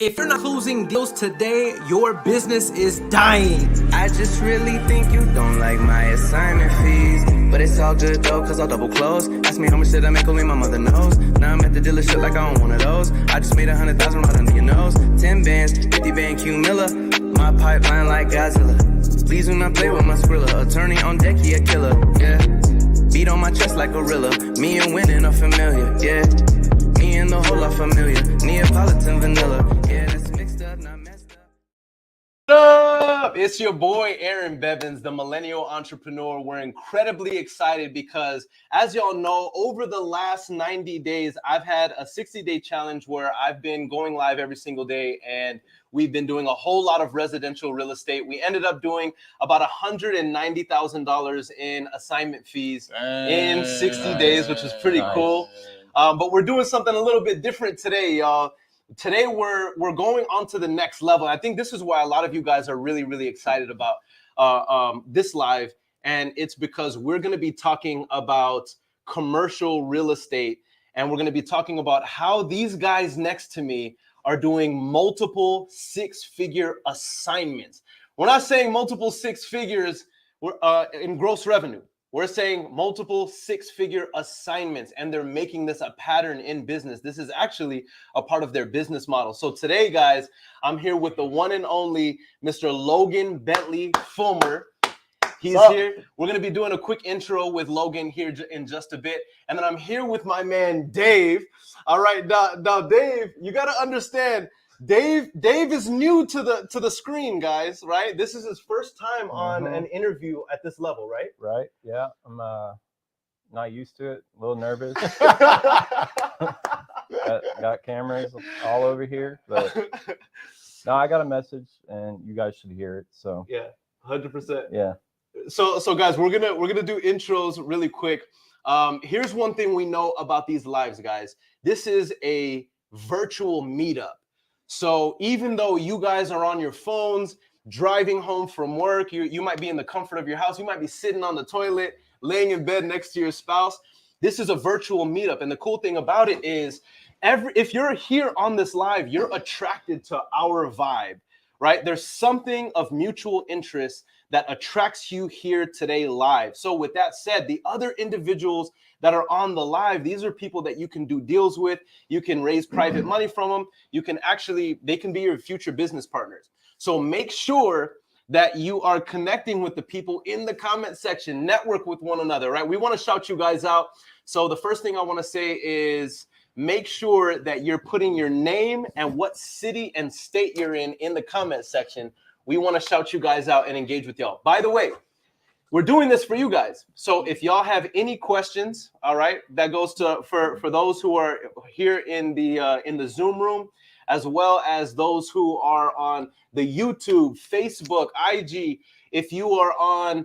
If you're not closing deals today, your business is dying. I just really think you don't like my assignment fees. But it's all good though, cause I'll double close. Ask me how much did I make, only my mother knows. Now I'm at the dealership like I own one of those. I just made 100,000 right under your nose. 10 bands, 50 band Q Miller. My pipeline like Godzilla. Please do not play with my Skrilla. Attorney on deck, he a killer, yeah. Beat on my chest like gorilla. Me and winning are familiar, yeah. Me and the whole lot familiar. Neapolitan vanilla, yeah, that's mixed up, not messed up. What up? It's your boy Aaron Bevins, the millennial entrepreneur. We're incredibly excited because, as y'all know, over the last 90 days, I've had a 60-day challenge where I've been going live every single day, and we've been doing a whole lot of residential real estate. We ended up doing about $190,000 in assignment fees in 60 days, which is pretty cool. But we're doing something a little bit different today, y'all. Today, we're going on to the next level. I think this is why a lot of you guys are really, really excited about this live. And it's because we're going to be talking about commercial real estate. And we're going to be talking about how these guys next to me are doing multiple six-figure assignments. We're not saying multiple six figures in gross revenue. We're saying multiple six-figure assignments, and they're making this a pattern in business. This is actually a part of their business model. So today, guys, I'm here with the one and only Mr. Logan Bentley Fullmer. He's here. We're going to be doing a quick intro with Logan here in just a bit. And then I'm here with my man, Dave. All right, now Dave, you got to understand, Dave is new to the screen, guys, right? This is his first time on an interview at this level, right? Right, yeah. I'm not used to it, a little nervous. got cameras all over here, but no, I got a message and you guys should hear it. So yeah, 100%. Yeah. So guys, we're gonna do intros really quick. Here's one thing we know about these lives, guys. This is a virtual meetup. So even though you guys are on your phones, driving home from work, you might be in the comfort of your house, you might be sitting on the toilet, laying in bed next to your spouse. This is a virtual meetup. And the cool thing about it is if you're here on this live, you're attracted to our vibe, right? There's something of mutual interest that attracts you here today live. So with that said, the other individuals that are on the live, these are people that you can do deals with. You can raise private money from them. They can be your future business partners. So make sure that you are connecting with the people in the comment section, network with one another, right? We want to shout you guys out. So the first thing I want to say is make sure that you're putting your name and what city and state you're in the comment section. We want to shout you guys out and engage with y'all. By the way, we're doing this for you guys. So if y'all have any questions, all right, that goes to for those who are here in the Zoom room, as well as those who are on the YouTube, Facebook, IG. If you are on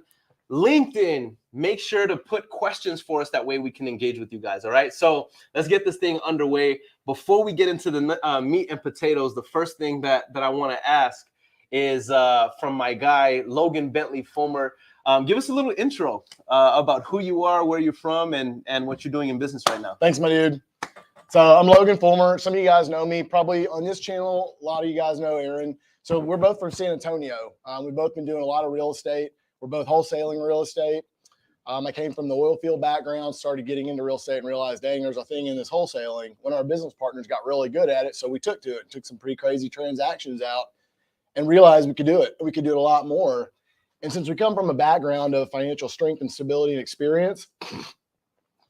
LinkedIn, make sure to put questions for us. That way we can engage with you guys. All right. So let's get this thing underway. Before we get into the meat and potatoes, the first thing that I want to ask is from my guy, Logan Bentley Fullmer. Give us a little intro about who you are, where you're from, and what you're doing in business right now. Thanks, my dude. So I'm Logan Fullmer. Some of you guys know me probably on this channel. A lot of you guys know Aaron. So we're both from San Antonio. We've both been doing a lot of real estate. We're both wholesaling real estate. I came from the oil field background, started getting into real estate and realized, dang, there's a thing in this wholesaling. One of our business partners got really good at it. So we took to it, took some pretty crazy transactions out and realized we could do it. We could do it a lot more. And since we come from a background of financial strength and stability and experience,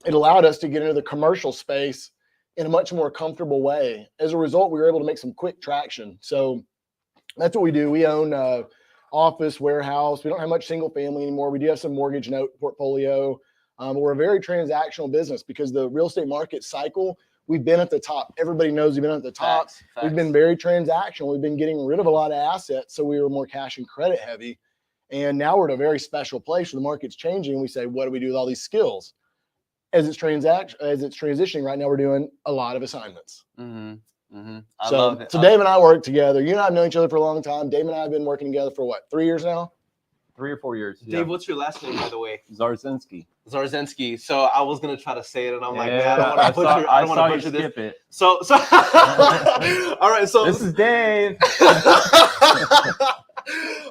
it allowed us to get into the commercial space in a much more comfortable way. As a result, we were able to make some quick traction. So that's what we do. We own office, warehouse. We don't have much single family anymore. We do have some mortgage note portfolio. We're a very transactional business because the real estate market cycle, we've been at the top. Everybody knows we've been at the top. Facts. We've been very transactional. We've been getting rid of a lot of assets. So we were more cash and credit heavy. And now we're at a very special place where the market's changing. We say, what do we do with all these skills? As it's transitioning right now, we're doing a lot of assignments. I love it. So Dave and I work together. You and I have known each other for a long time. Dave and I have been working together for what, 3 years now? 3 or 4 years. Dave, what's your last name, by the way? Zarzynski. Zarzynski. So I was gonna try to say it, and I'm like, man, Yeah, I don't want to butcher. I don't want to butcher this. skip it. So, all right. So This is Dave.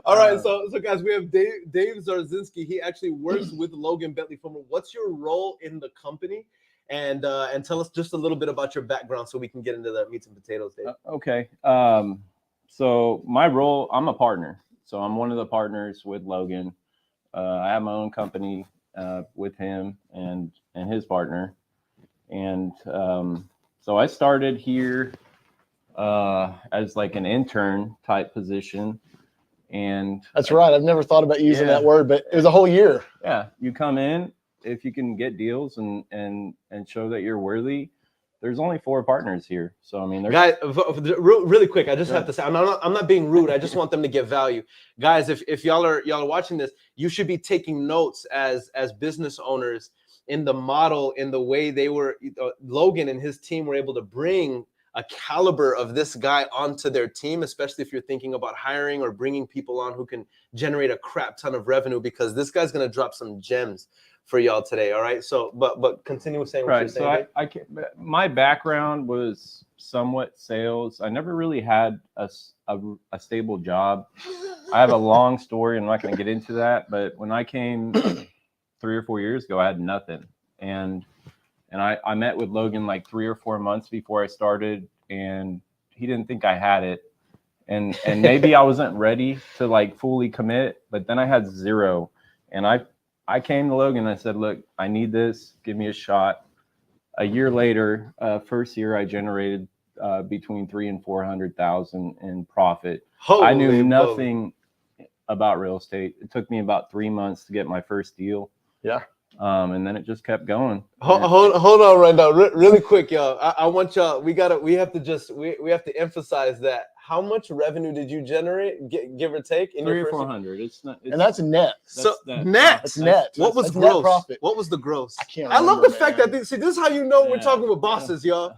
all right. So guys, we have Dave Zarzynski. He actually works with Logan Fullmer. What's your role in the company? And tell us just a little bit about your background so we can get into the meats and potatoes, Dave. Okay. So my role, I'm a partner. So I'm one of the partners with Logan. I have my own company with him and his partner. And so I started here as like an intern type position. And That's right. I've never thought about using that word, but it was a whole year. Yeah. You come in, if you can get deals and show that you're worthy. There's only 4 partners here. So, I mean, guys, really quick, I just have to say, I'm not being rude. I just want them to get value. Guys, if y'all are watching this, you should be taking notes as business owners in the model, in the way they were, Logan and his team were able to bring a caliber of this guy onto their team, especially if you're thinking about hiring or bringing people on who can generate a crap ton of revenue, because this guy's going to drop some gems for y'all today. All right. So, but continue saying what you're saying. So my background was somewhat sales. I never really had a stable job. I have a long story. I'm not going to get into that. But when I came 3 or 4 years ago, I had nothing. And I met with Logan like 3 or 4 months before I started, and he didn't think I had it. And maybe I wasn't ready to like fully commit, but then I had 0. And I came to Logan and I said, look, I need this. Give me a shot. A year later, first year, I generated between $300,000 and $400,000 in profit. I knew nothing about real estate. It took me about 3 months to get my first deal. Yeah. And then it just kept going. Hold on right now, really quick, y'all. I want y'all. We have to emphasize that. How much revenue did you generate, give or take, in 300 your or first 400? And that's net. Net. That's net. What was That's gross? net profit. What was the gross? I can't I love remember, the fact man. that this is how you know we're talking with bosses, y'all.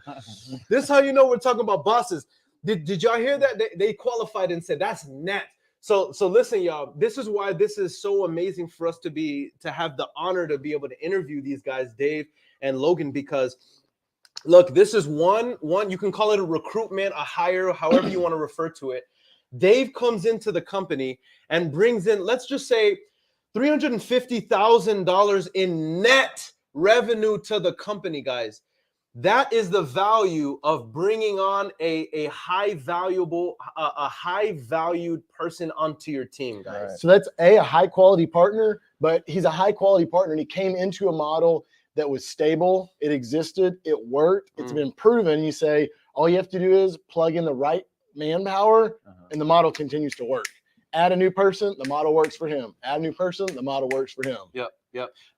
This is how you know we're talking about bosses. Did y'all hear that? They qualified and said that's net. So listen, y'all. This is why this is so amazing for us to have the honor to be able to interview these guys, Dave and Logan, because look, this is one you can call it a recruitment, a hire, however you want to refer to it. Dave comes into the company and brings in, let's just say, $350,000 in net revenue to the company, guys. That is the value of bringing on a high valued person onto your team, guys. Right. So that's a high quality partner, but he's a high quality partner, and he came into a model that was stable. It existed. It worked. It's been proven. You say all you have to do is plug in the right manpower, and the model continues to work. Add a new person, the model works for him. Add a new person, the model works for him. Yep.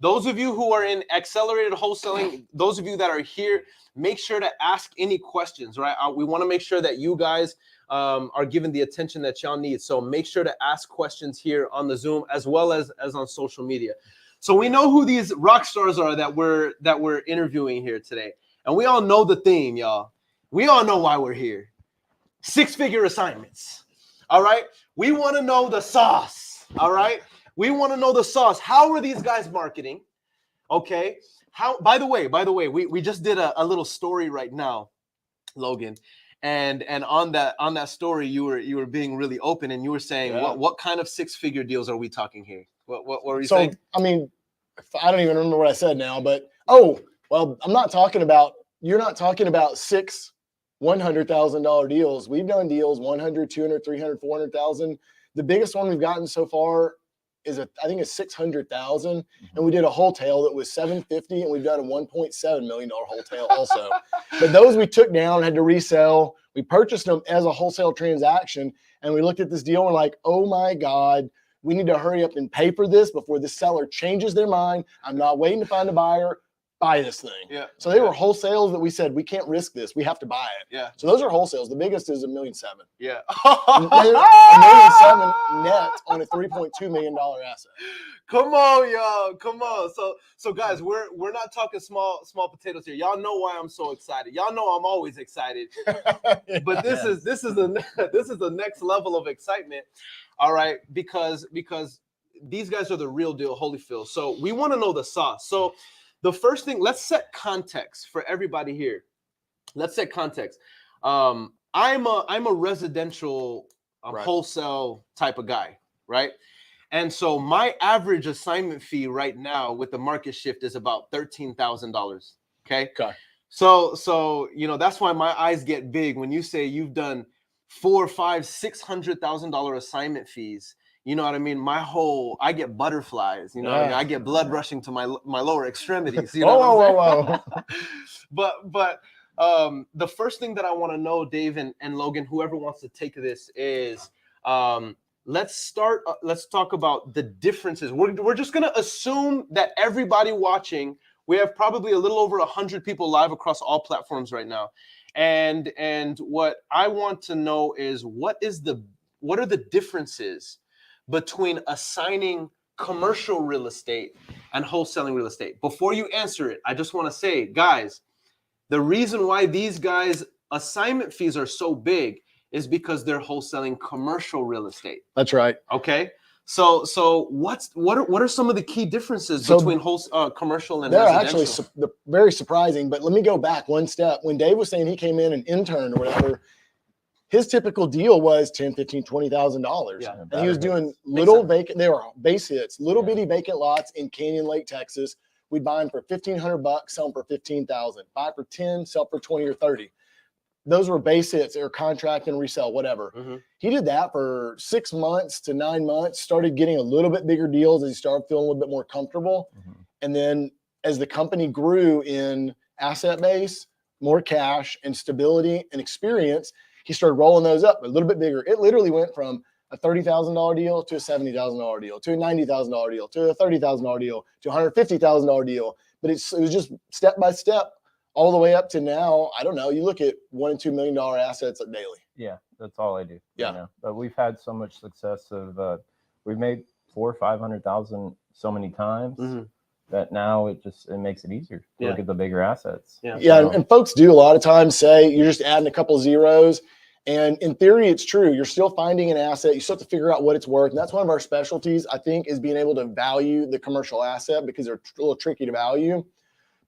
Those of you who are in accelerated wholesaling, those of you that are here, make sure to ask any questions, right? We want to make sure that you guys are given the attention that y'all need. So make sure to ask questions here on the Zoom as well as on social media. So we know who these rock stars are that we're interviewing here today. And we all know the theme, y'all. We all know why we're here. 6-figure assignments. All right. We want to know the sauce. All right. We want to know the sauce. How are these guys marketing? Okay. By the way, we just did a little story right now, Logan. And on that story, you were being really open, and you were saying, what kind of 6-figure deals are we talking here? What were you saying? I mean, I don't even remember what I said now, but you're not talking about 6 $100,000 deals. We've done deals 100, 200, 300, 400,000. The biggest one we've gotten so far is I think it's 600,000, and we did a wholesale that was 750, and we've done a $1.7 million wholesale also. But those we took down, had to resell. We purchased them as a wholesale transaction, and we looked at this deal and we're like, oh my God, we need to hurry up and pay for this before the seller changes their mind. I'm not waiting to find a buyer. Buy this thing. Yeah. So they were wholesales that we said, we can't risk this. We have to buy it. Yeah. So those are wholesales. The biggest is $1.7 million. Yeah. $1.7 million net on a $3.2 million asset. Come on, y'all. Come on. So guys, we're not talking small potatoes here. Y'all know why I'm so excited. Y'all know I'm always excited. But this is the next level of excitement. All right, because these guys are the real deal, Holyfield. So we want to know the sauce. So the first thing, let's set context for everybody here. Let's set context. I'm a residential wholesale type of guy, right? And so my average assignment fee right now with the market shift is about $13,000. Okay. So that's why my eyes get big when you say you've done $400,000, $500,000, $600,000 assignment fees. You know what I mean? I get butterflies. You know what I mean? I get blood rushing to my lower extremities. You know what I'm saying? But the first thing that I want to know, Dave and Logan, whoever wants to take this, is let's talk about the differences. We're just gonna assume that everybody watching, we have probably a little over 100 people live across all platforms right now, and what I want to know is what are the differences between assigning commercial real estate and wholesaling real estate. Before you answer it, I just want to say, guys, the reason why these guys' assignment fees are so big is because they're wholesaling commercial real estate. That's right. Okay. So what are some of the key differences between commercial and they're residential? actually very surprising. But let me go back one step. When Dave was saying he came in an intern or whatever, his typical deal was $10,000, $15,000, $20,000. Yeah, and he was doing little vacant, they were base hits, little bitty vacant lots in Canyon Lake, Texas. We'd buy them for $1,500, sell them for $15,000, buy for 10, sell for 20 or 30. Those were base hits. They were contract and resell, whatever. Mm-hmm. He did that for 6 months to 9 months, started getting a little bit bigger deals as he started feeling a little bit more comfortable. Mm-hmm. And then as the company grew in asset base, more cash and stability and experience, he started rolling those up a little bit bigger. It literally went from a $30,000 deal to a $70,000 deal to a $90,000 deal to a $30,000 deal to a $150,000 deal. But it was just step by step all the way up to now. I don't know. You look at $1 and $2 million assets daily. Yeah, that's all I do. Yeah. You know? But we've had so much success of we've made $400,000 or $500,000 so many times. Mm-hmm. That now it makes it easier to look at the bigger assets. Yeah. And folks do a lot of times say you're just adding a couple zeros. And in theory, it's true. You're still finding an asset. You still have to figure out what it's worth. And that's one of our specialties, I think, is being able to value the commercial asset because they're a little tricky to value.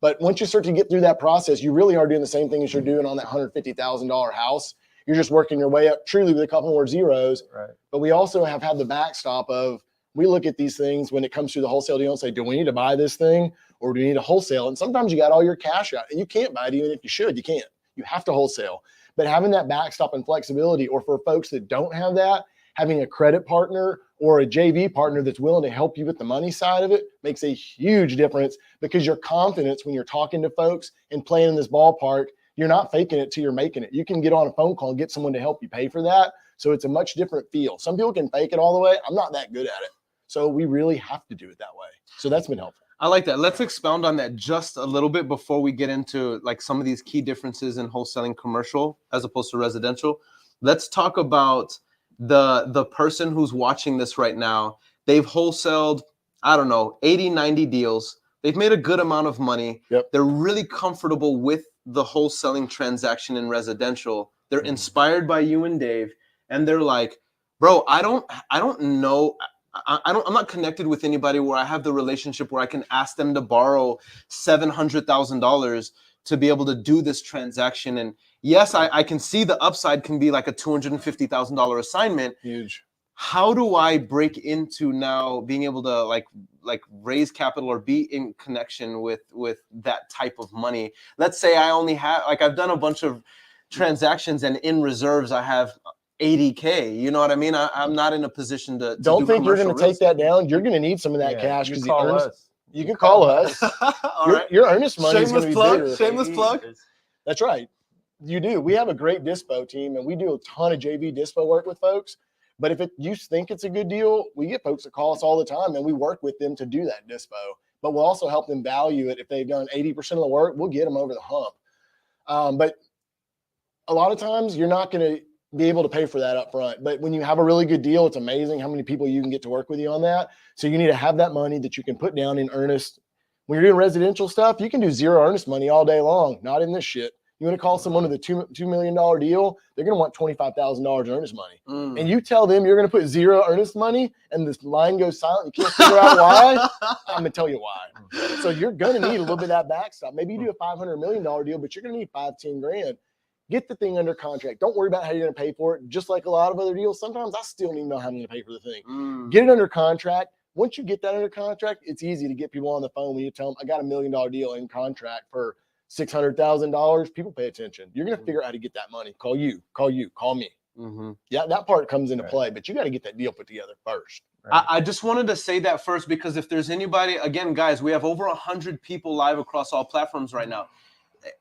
But once you start to get through that process, you really are doing the same thing as you're doing on that $150,000 house. You're just working your way up truly with a couple more zeros. Right. But we also have had the backstop of, we look at these things when it comes to the wholesale deal and say, do we need to buy this thing or do we need to wholesale? And sometimes you got all your cash out and you can't buy it. Even if you should, you can't. You have to wholesale. But having that backstop and flexibility, or for folks that don't have that, having a credit partner or a JV partner that's willing to help you with the money side of it makes a huge difference, because your confidence when you're talking to folks and playing in this ballpark, you're not faking it till you're making it. You can get on a phone call and get someone to help you pay for that. So it's a much different feel. Some people can fake it all the way. I'm not that good at it. So we really have to do it that way. So that's been helpful. I like that. Let's expound on that just a little bit before we get into like some of these key differences in wholesaling commercial as opposed to residential. Let's talk about the person who's watching this right now. They've wholesaled, I don't know, 80, 90 deals. They've made a good amount of money. Yep. They're really comfortable with the wholesaling transaction in residential. They're inspired by you and Dave, and they're like, bro, I don't know. I'm not connected with anybody where I have the relationship where I can ask them to borrow $700,000 to be able to do this transaction. And yes, I can see the upside can be like a $250,000 assignment. Huge. How do I break into now being able to like raise capital or be in connection with that type of money? Let's say I only have, like, I've done a bunch of transactions and in reserves I have $80K. You know what I mean? I'm not in a position to Don't think you're going to take that down. You're going to need some of that cash. You call us. You can call us. Your earnest money is going to be bigger. Shameless plug. That's right. You do. We have a great dispo team, and we do a ton of JV dispo work with folks. But if you think it's a good deal, we get folks that call us all the time, and we work with them to do that dispo. But we'll also help them value it. If they've done 80% of the work, we'll get them over the hump. But a lot of times, you're not going to be able to pay for that up front. But when you have a really good deal, it's amazing how many people you can get to work with you on that. So you need to have that money that you can put down in earnest. When you're doing residential stuff, you can do zero earnest money all day long. Not in this shit. You want to call someone with a $2 million deal, they're going to want $25,000 earnest money. Mm. And you tell them you're going to put 0 earnest money and this line goes silent, you can't figure out why, I'm going to tell you why. So you're going to need a little bit of that backstop. Maybe you do a $500 million deal, but you're going to need 5-10 grand. Get the thing under contract. Don't worry about how you're going to pay for it. Just like a lot of other deals, sometimes I still don't even know how I'm going to pay for the thing. Mm. Get it under contract. Once you get that under contract, it's easy to get people on the phone when you tell them, I got $1 million deal in contract for $600,000. People pay attention. You're going to figure out how to get that money. Call you, call me. Mm-hmm. Yeah, that part comes into play, but you got to get that deal put together first. I just wanted to say that first, because if there's anybody, again, guys, we have over 100 people live across all platforms right now.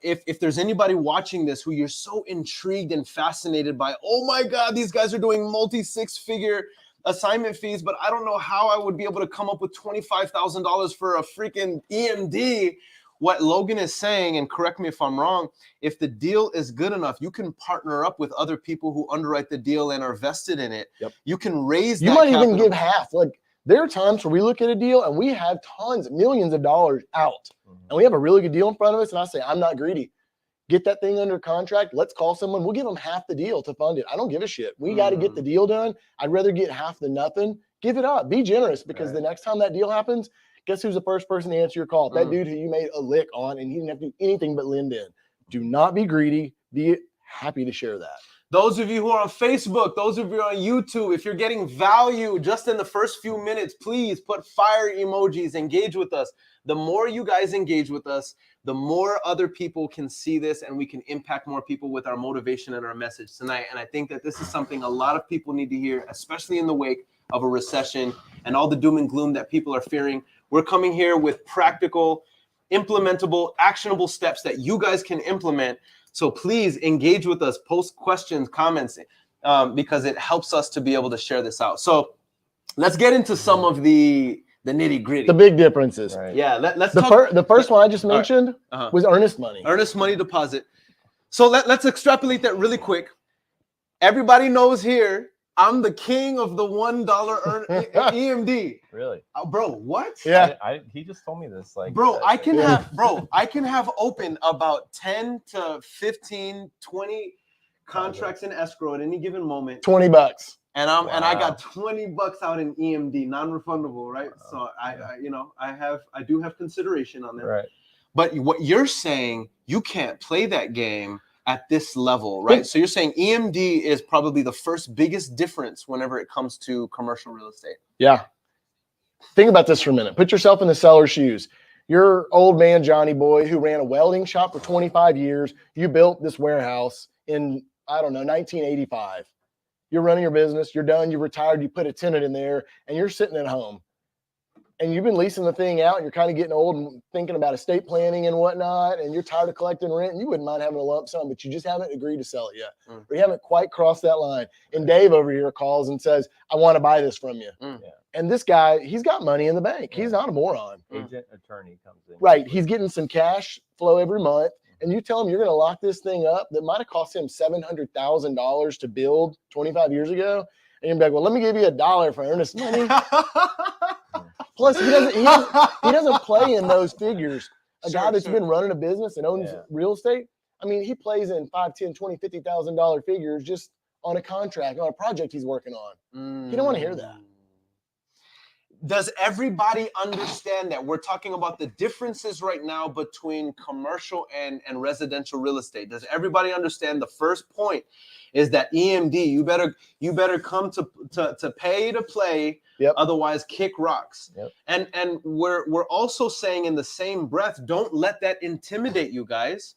If there's anybody watching this who you're so intrigued and fascinated by, oh my God, these guys are doing multi-6-figure assignment fees, but I don't know how I would be able to come up with $25,000 for a freaking EMD. What Logan is saying, and correct me if I'm wrong, if the deal is good enough, you can partner up with other people who underwrite the deal and are vested in it. Yep. You can raise You that might capital. even give half. Like there are times where we look at a deal and we have tons, millions of dollars out, and we have a really good deal in front of us. And I say, I'm not greedy. Get that thing under contract. Let's call someone. We'll give them half the deal to fund it. I don't give a shit. We got to get the deal done. I'd rather get half than nothing. Give it up. Be generous, because the next time that deal happens, guess who's the first person to answer your call? That dude who you made a lick on and he didn't have to do anything but lend in. Do not be greedy. Be happy to share that. Those of you who are on Facebook, those of you on YouTube, if you're getting value just in the first few minutes, please put fire emojis, engage with us. The more you guys engage with us, the more other people can see this, and we can impact more people with our motivation and our message tonight. And I think that this is something a lot of people need to hear, especially in the wake of a recession and all the doom and gloom that people are fearing. We're coming here with practical, implementable, actionable steps that you guys can implement. So please engage with us, post questions, comments, because it helps us to be able to share this out. So let's get into some of the nitty gritty. The big differences. Right. Yeah, let's The, talk. the first one I just mentioned was earnest money. Earnest money deposit. So let's extrapolate that really quick. Everybody knows here, I'm the king of the $1 EMD. Really? Bro, what? Yeah. He just told me this. Like, Bro, I can have open about 10 to 15, 20 contracts in escrow at any given moment. $20. And I got $20 out in EMD, non-refundable, right? So I do have consideration on that. Right. But what you're saying, you can't play that game at this level, right? So you're saying EMD is probably the first biggest difference whenever it comes to commercial real estate. Yeah. Think about this for a minute. Put yourself in the seller's shoes. You're old man Johnny boy who ran a welding shop for 25 years. You built this warehouse in, 1985. You're running your business. You're done. You retired. You put a tenant in there, and you're sitting at home. And you've been leasing the thing out, and you're kind of getting old and thinking about estate planning and whatnot, and you're tired of collecting rent, and you wouldn't mind having a lump sum, but you just haven't agreed to sell it yet. Or you haven't quite crossed that line. And Dave over here calls and says, I want to buy this from you. Yeah. And this guy, he's got money in the bank. He's not a moron. Agent attorney comes in. Right. He's getting some cash flow every month. And you tell him you're going to lock this thing up that might have cost him $700,000 to build 25 years ago. And you're like, well, let me give you $1 for earnest money. Plus, he doesn't play in those figures. A guy that's been running a business and owns real estate, I mean, he plays in $5, $10, $20, $50,000 figures just on a contract, on a project he's working on. He don't want to hear that. Does everybody understand that? We're talking about the differences right now between commercial and residential real estate. Does everybody understand the first point is that EMD, you better come to pay to play, otherwise kick rocks. And we're also saying in the same breath, don't let that intimidate you guys.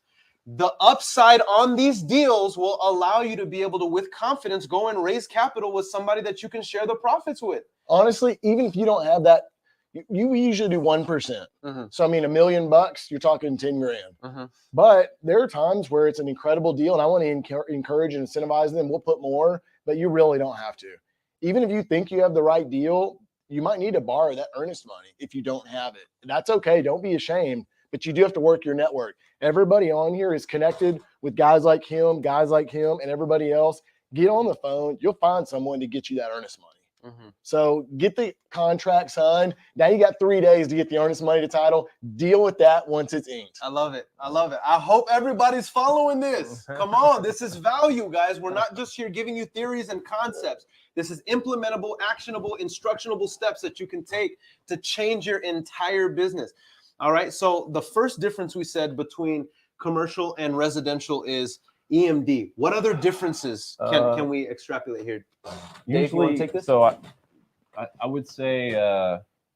The upside on these deals will allow you to be able to, with confidence, go and raise capital with somebody that you can share the profits with. Honestly, even if you don't have that, you usually do 1%. So, I mean, $1 million, you're talking 10 grand. But there are times where it's an incredible deal, and I want to encourage and incentivize them. We'll put more, but you really don't have to. Even if you think you have the right deal, you might need to borrow that earnest money if you don't have it. That's okay. Don't be ashamed, but you do have to work your network. Everybody on here is connected with guys like him, and everybody else. Get on the phone. You'll find someone to get you that earnest money. So get the contract signed. Now you got 3 days to get the earnest money to title. Deal with that once it's inked. I love it. I love it. I hope everybody's following this. Come on. This is value, guys. We're not just here giving you theories and concepts. This is implementable, actionable, instructionable steps that you can take to change your entire business. All right. So the first difference we said between commercial and residential is EMD. What other differences can we extrapolate here? Dave, you want to take this? So I would say,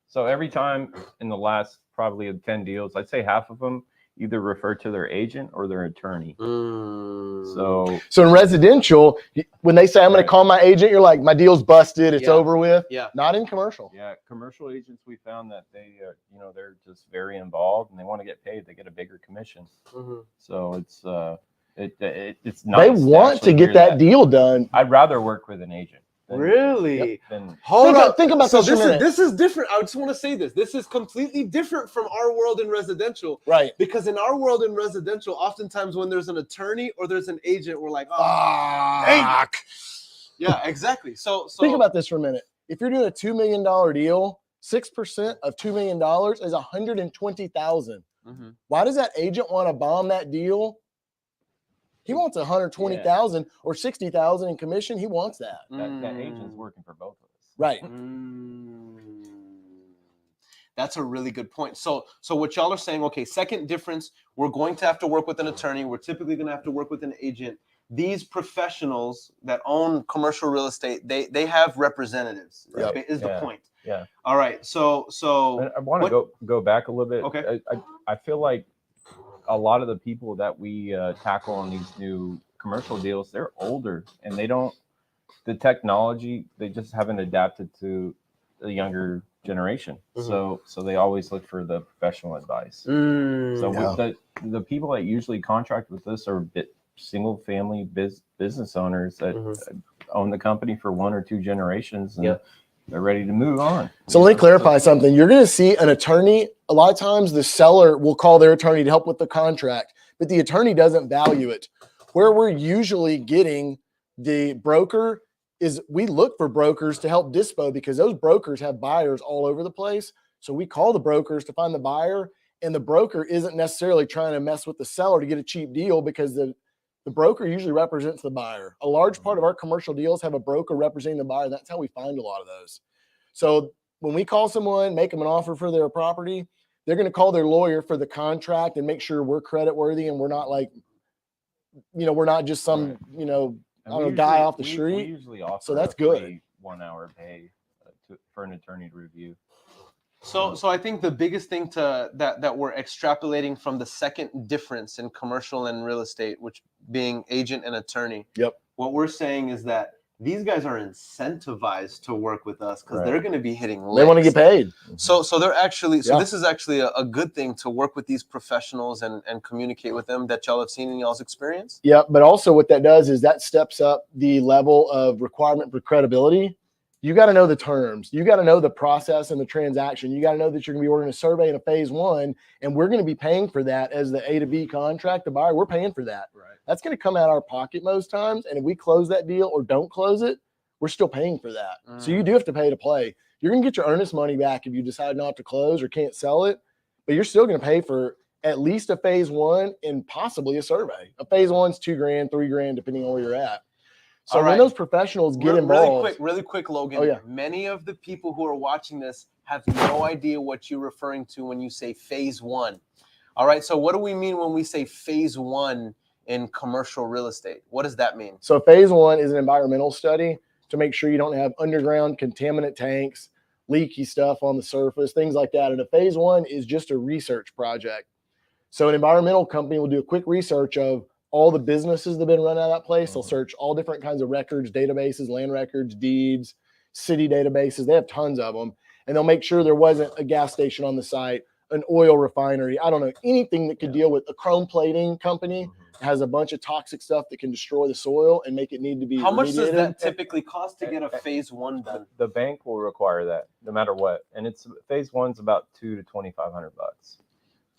so every time in the last probably 10 deals, I'd say half of them either refer to their agent or their attorney. So in residential, when they say, I'm going to call my agent, you're like, my deal's busted. It's over with. Yeah. Not in commercial. Yeah. Commercial agents, we found that they, they're just very involved and they want to get paid. They get a bigger commission. So it's nice. They want to get that deal done. I'd rather work with an agent. Really? Than, Hold up. Think about this for a minute. This is different. I just want to say this. This is completely different from our world in residential. Right. Because in our world in residential, oftentimes when there's an attorney or there's an agent, we're like, oh, yeah, exactly. So think about this for a minute. If you're doing a $2 million deal, 6% of $2 million is $120,000. Why does that agent want to bomb that deal? He wants 120,000 or 60,000 in commission. He wants that. That agent's working for both of us. Right. That's a really good point. So what y'all are saying, okay, second difference, we're going to have to work with an attorney. We're typically going to have to work with an agent. These professionals that own commercial real estate, they have representatives. Is the point. Yeah. All right. So I want to go back a little bit. Okay. I feel like a lot of the people that we tackle on these new commercial deals, they're older and the technology, they just haven't adapted to the younger generation. So they always look for the professional advice. So the people that usually contract with us are single family business owners that own the company for 1 or 2 generations. And they're ready to move on. So let me clarify something. You're going to see an attorney. A lot of times the seller will call their attorney to help with the contract, but the attorney doesn't value it. Where we're usually getting the broker is we look for brokers to help dispo because those brokers have buyers all over the place. So we call the brokers to find the buyer, and the broker isn't necessarily trying to mess with the seller to get a cheap deal because the broker usually represents the buyer. A large part of our commercial deals have a broker representing the buyer. That's how we find a lot of those. So when we call someone, make them an offer for their property, they're going to call their lawyer for the contract and make sure we're credit worthy and we're not like, we're not just some, guy off the street. We usually offer so that's good. 1 hour pay for an attorney to review. So I think the biggest thing that we're extrapolating from the second difference in commercial and real estate, which being agent and attorney. What we're saying is that these guys are incentivized to work with us because they're going to be hitting licks. They want to get paid. So they're actually, this is actually a good thing to work with these professionals and communicate with them that y'all have seen in y'all's experience. Yeah, but also what that does is that steps up the level of requirement for credibility. You got to know the terms. You got to know the process and the transaction. You got to know that you're going to be ordering a survey in a phase 1, and we're going to be paying for that as the A to B contract. The buyer, we're paying for that. Right. That's going to come out of our pocket most times. And if we close that deal or don't close it, we're still paying for that. So you do have to pay to play. You're going to get your earnest money back if you decide not to close or can't sell it, but you're still going to pay for at least a phase 1 and possibly a survey. A phase 1's $2,000, $3,000, depending on where you're at. So when those professionals get involved, really quick, Logan. Many of the people who are watching this have no idea what you're referring to when you say phase 1. All right. So what do we mean when we say phase 1 in commercial real estate? What does that mean? So phase 1 is an environmental study to make sure you don't have underground contaminant tanks, leaky stuff on the surface, things like that. And a phase 1 is just a research project. So an environmental company will do a quick research of all the businesses that have been run out of that place. They'll search all different kinds of records, databases, land records, deeds, city databases. They have tons of them. And they'll make sure there wasn't a gas station on the site, an oil refinery. I don't know, anything that could deal with a chrome plating company has a bunch of toxic stuff that can destroy the soil and make it need to be How much does remediated. that typically cost to get a phase 1 done? The bank will require that no matter what. And it's phase 1's about $2,000 to $2,500.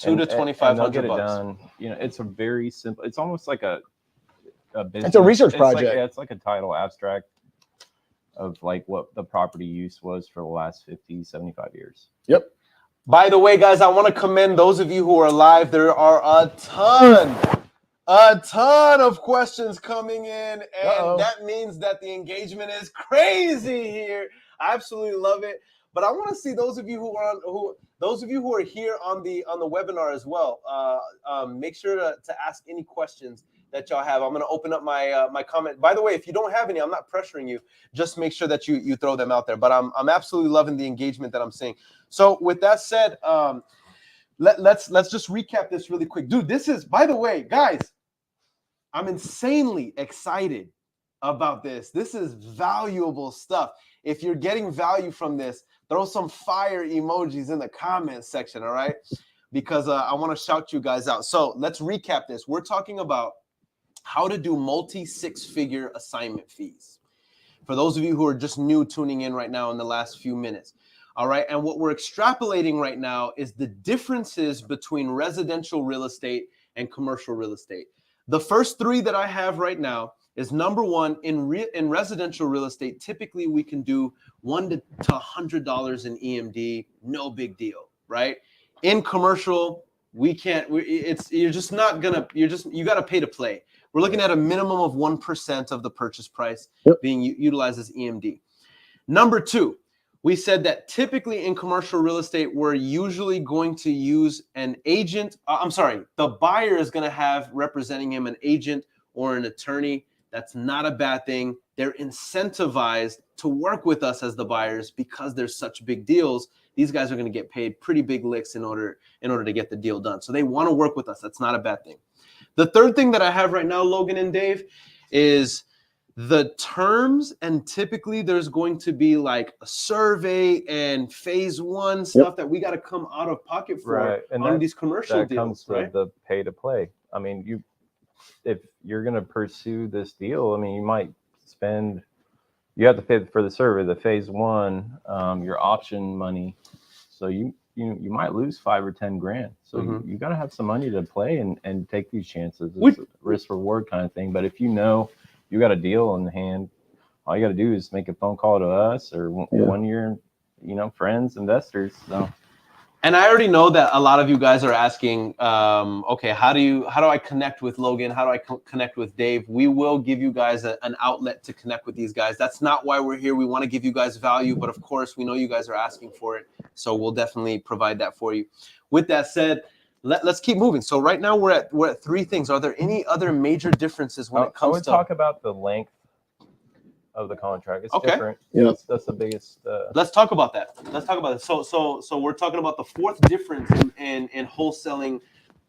$2,000 to $2,500. Get it done. It's a very simple. It's almost like a business. It's a research project. It's like a title abstract. of like what the property use was for the last 50, 75 years. Yep. By the way, guys, I want to commend those of you who are live. There are a ton of questions coming in, and that means that the engagement is crazy here. I absolutely love it. But I want to see those of you who are here on the webinar as well. Make sure to ask any questions that y'all have. I'm going to open up my comment. By the way, if you don't have any, I'm not pressuring you. Just make sure that you throw them out there. But I'm absolutely loving the engagement that I'm seeing. So with that said, let's just recap this really quick. Dude, this is, by the way, guys, I'm insanely excited about this. This is valuable stuff. If you're getting value from this, throw some fire emojis in the comments section, all right? Because I want to shout you guys out. So let's recap this. We're talking about how to do multi-six-figure assignment fees. For those of you who are just new tuning in right now in the last few minutes, all right? And what we're extrapolating right now is the differences between residential real estate and commercial real estate. The first three that I have right now is number one, in residential real estate, typically we can do $100 to $100 in EMD, no big deal, right? In commercial, we can't. You got to pay to play. We're looking at a minimum of 1% of the purchase price being utilized as EMD. Number two, we said that typically in commercial real estate, we're usually going to use an agent. The buyer is going to have representing him an agent or an attorney. That's not a bad thing. They're incentivized to work with us as the buyers because there's such big deals. These guys are going to get paid pretty big licks in order to get the deal done. So they want to work with us. That's not a bad thing. The third thing that I have right now, Logan and Dave, is the terms, and typically there's going to be like a survey and phase one stuff that we got to come out of pocket for on these commercial deals. Comes with the pay to play. I mean, if you're going to pursue this deal, I mean, you have to pay for the survey, the phase one, your option money. So you might lose $5 or $10 grand. So you got to have some money to play and take these chances. It's a risk reward kind of thing. But if you know you got a deal in hand, all you got to do is make a phone call to us or one of your, friends, investors. So. And I already know that a lot of you guys are asking, okay, how do I connect with Logan? How do I connect with Dave? We will give you guys an outlet to connect with these guys. That's not why we're here. We want to give you guys value, but of course, we know you guys are asking for it. So we'll definitely provide that for you. With that said, let's keep moving. So right now we're at three things. Are there any other major differences when it comes to? I would talk about the length of the contract. It's different. Yeah, that's the biggest. Let's talk about that. So we're talking about the fourth difference in wholesaling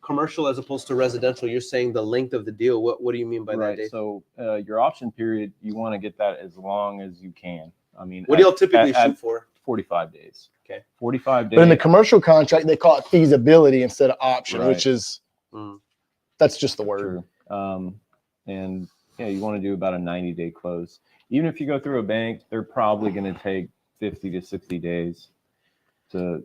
commercial as opposed to residential. You're saying the length of the deal. What do you mean by that, Dave? So your option period, you want to get that as long as you can. I mean, what do y'all typically shoot for? 45 days. Okay. 45 days. But in the commercial contract, they call it feasibility instead of option, which is that's just the word. True. And you want to do about a 90-day close. Even if you go through a bank, they're probably going to take 50 to 60 days to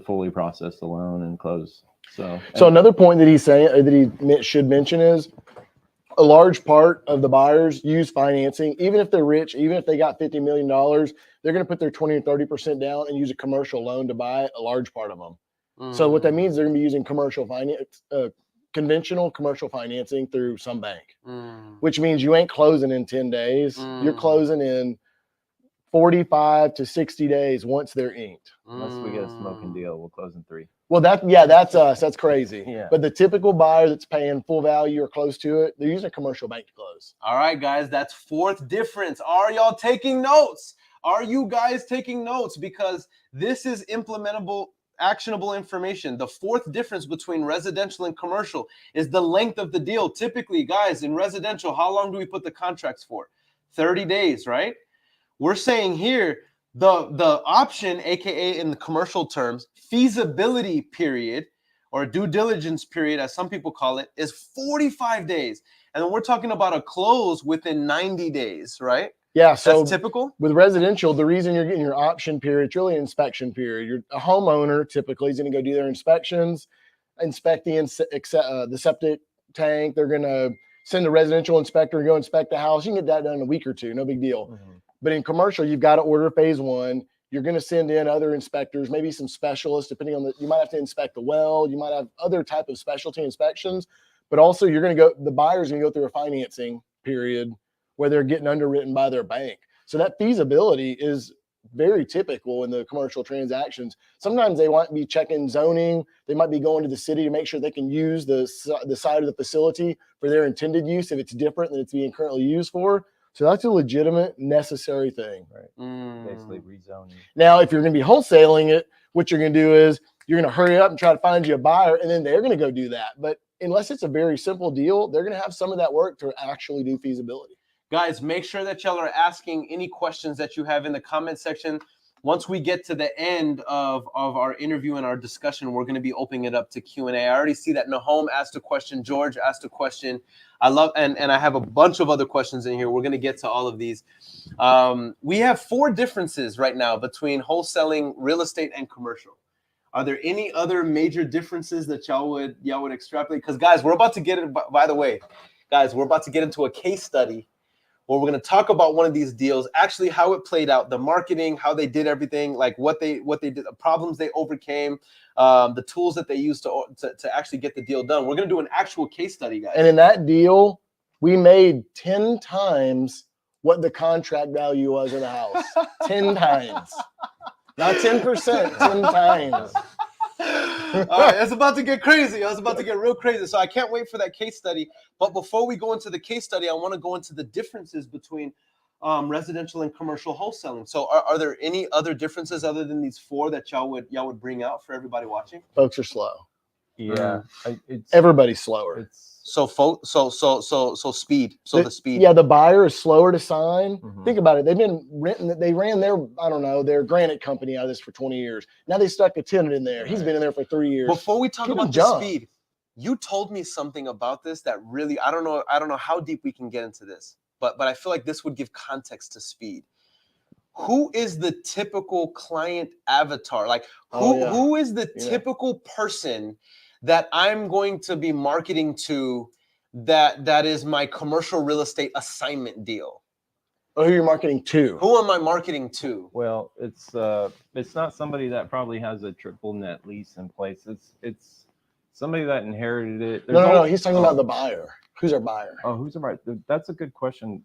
fully process the loan and close. So another point that he's saying that he should mention is a large part of the buyers use financing. Even if they're rich, even if they got $50 million, they're going to put their 20 or 30% down and use a commercial loan to buy a large part of them. So what that means, they're going to be using commercial finance, conventional commercial financing through some bank, which means you ain't closing in 10 days. You're closing in 45 to 60 days once they're inked. Unless we get a smoking deal, we'll close in 3. Well, that's us. That's crazy. Yeah. But the typical buyer that's paying full value or close to it, they're using a commercial bank to close. All right, guys, that's fourth difference. Are y'all taking notes? Are you guys taking notes? Because this is implementable, actionable information. The fourth difference between residential and commercial is the length of the deal. Typically, guys, in residential, how long do we put the contracts for? 30 days, right? We're saying here, the option, aka in the commercial terms, feasibility period or due diligence period, as some people call it, is 45 days. And then we're talking about a close within 90 days, right? Yeah, so that's typical. With residential, the reason you're getting your option period, it's really an inspection period. You're a homeowner typically is going to go do their inspections, inspect the septic tank. They're going to send a residential inspector to go inspect the house. You can get that done in a week or two, no big deal. But in commercial, you've got to order phase one. You're going to send in other inspectors, maybe some specialists, depending on you might have to inspect the well. You might have other type of specialty inspections, but also the buyer's going to go through a financing period where they're getting underwritten by their bank. So that feasibility is very typical in the commercial transactions. Sometimes they might be checking zoning. They might be going to the city to make sure they can use the side of the facility for their intended use if it's different than it's being currently used for. So that's a legitimate, necessary thing. Right. Basically rezoning. Now, if you're going to be wholesaling it, what you're going to do is you're going to hurry up and try to find you a buyer, and then they're going to go do that. But unless it's a very simple deal, they're going to have some of that work to actually do feasibility. Guys, make sure that y'all are asking any questions that you have in the comment section. Once we get to the end of our interview and our discussion, we're going to be opening it up to Q&A. I already see that Nahom asked a question. George asked a question. I love, and I have a bunch of other questions in here. We're going to get to all of these. We have 4 differences right now between wholesaling, real estate, and commercial. Are there any other major differences that y'all would extrapolate? Because guys, we're about to get it. By the way, guys, we're about to get into a case study where we're going to talk about one of these deals, actually how it played out, the marketing, how they did everything, like what they did, the problems they overcame, the tools that they used to actually get the deal done. We're going to do an actual case study, guys. And in that deal, we made 10 times what the contract value was of the house. 10 times. Not 10%, 10 times. All right, it's about to get crazy. It's about to get real crazy. So I can't wait for that case study. But before we go into the case study, I want to go into the differences between residential and commercial wholesaling. So are there any other differences other than these 4 that y'all would bring out for everybody watching? Folks are slow. Yeah, Everybody's slower. It's So speed. So the speed. Yeah, the buyer is slower to sign. Mhm. Think about it. They've been renting. They ran their granite company out of this for 20 years. Now they stuck a tenant in there. He's been in there for 3 years. Before we talk Give him about the jump. speed, you told me something about this that really I don't know how deep we can get into this, but I feel like this would give context to speed. Who is the typical client avatar? Like who is the typical person that I'm going to be marketing to that is my commercial real estate assignment deal? Or who you're marketing to? Who am I marketing to? Well, it's not somebody that probably has a triple net lease in place. It's somebody that inherited it. No. He's talking about the buyer. Who's our buyer? Oh, who's the buyer? That's a good question.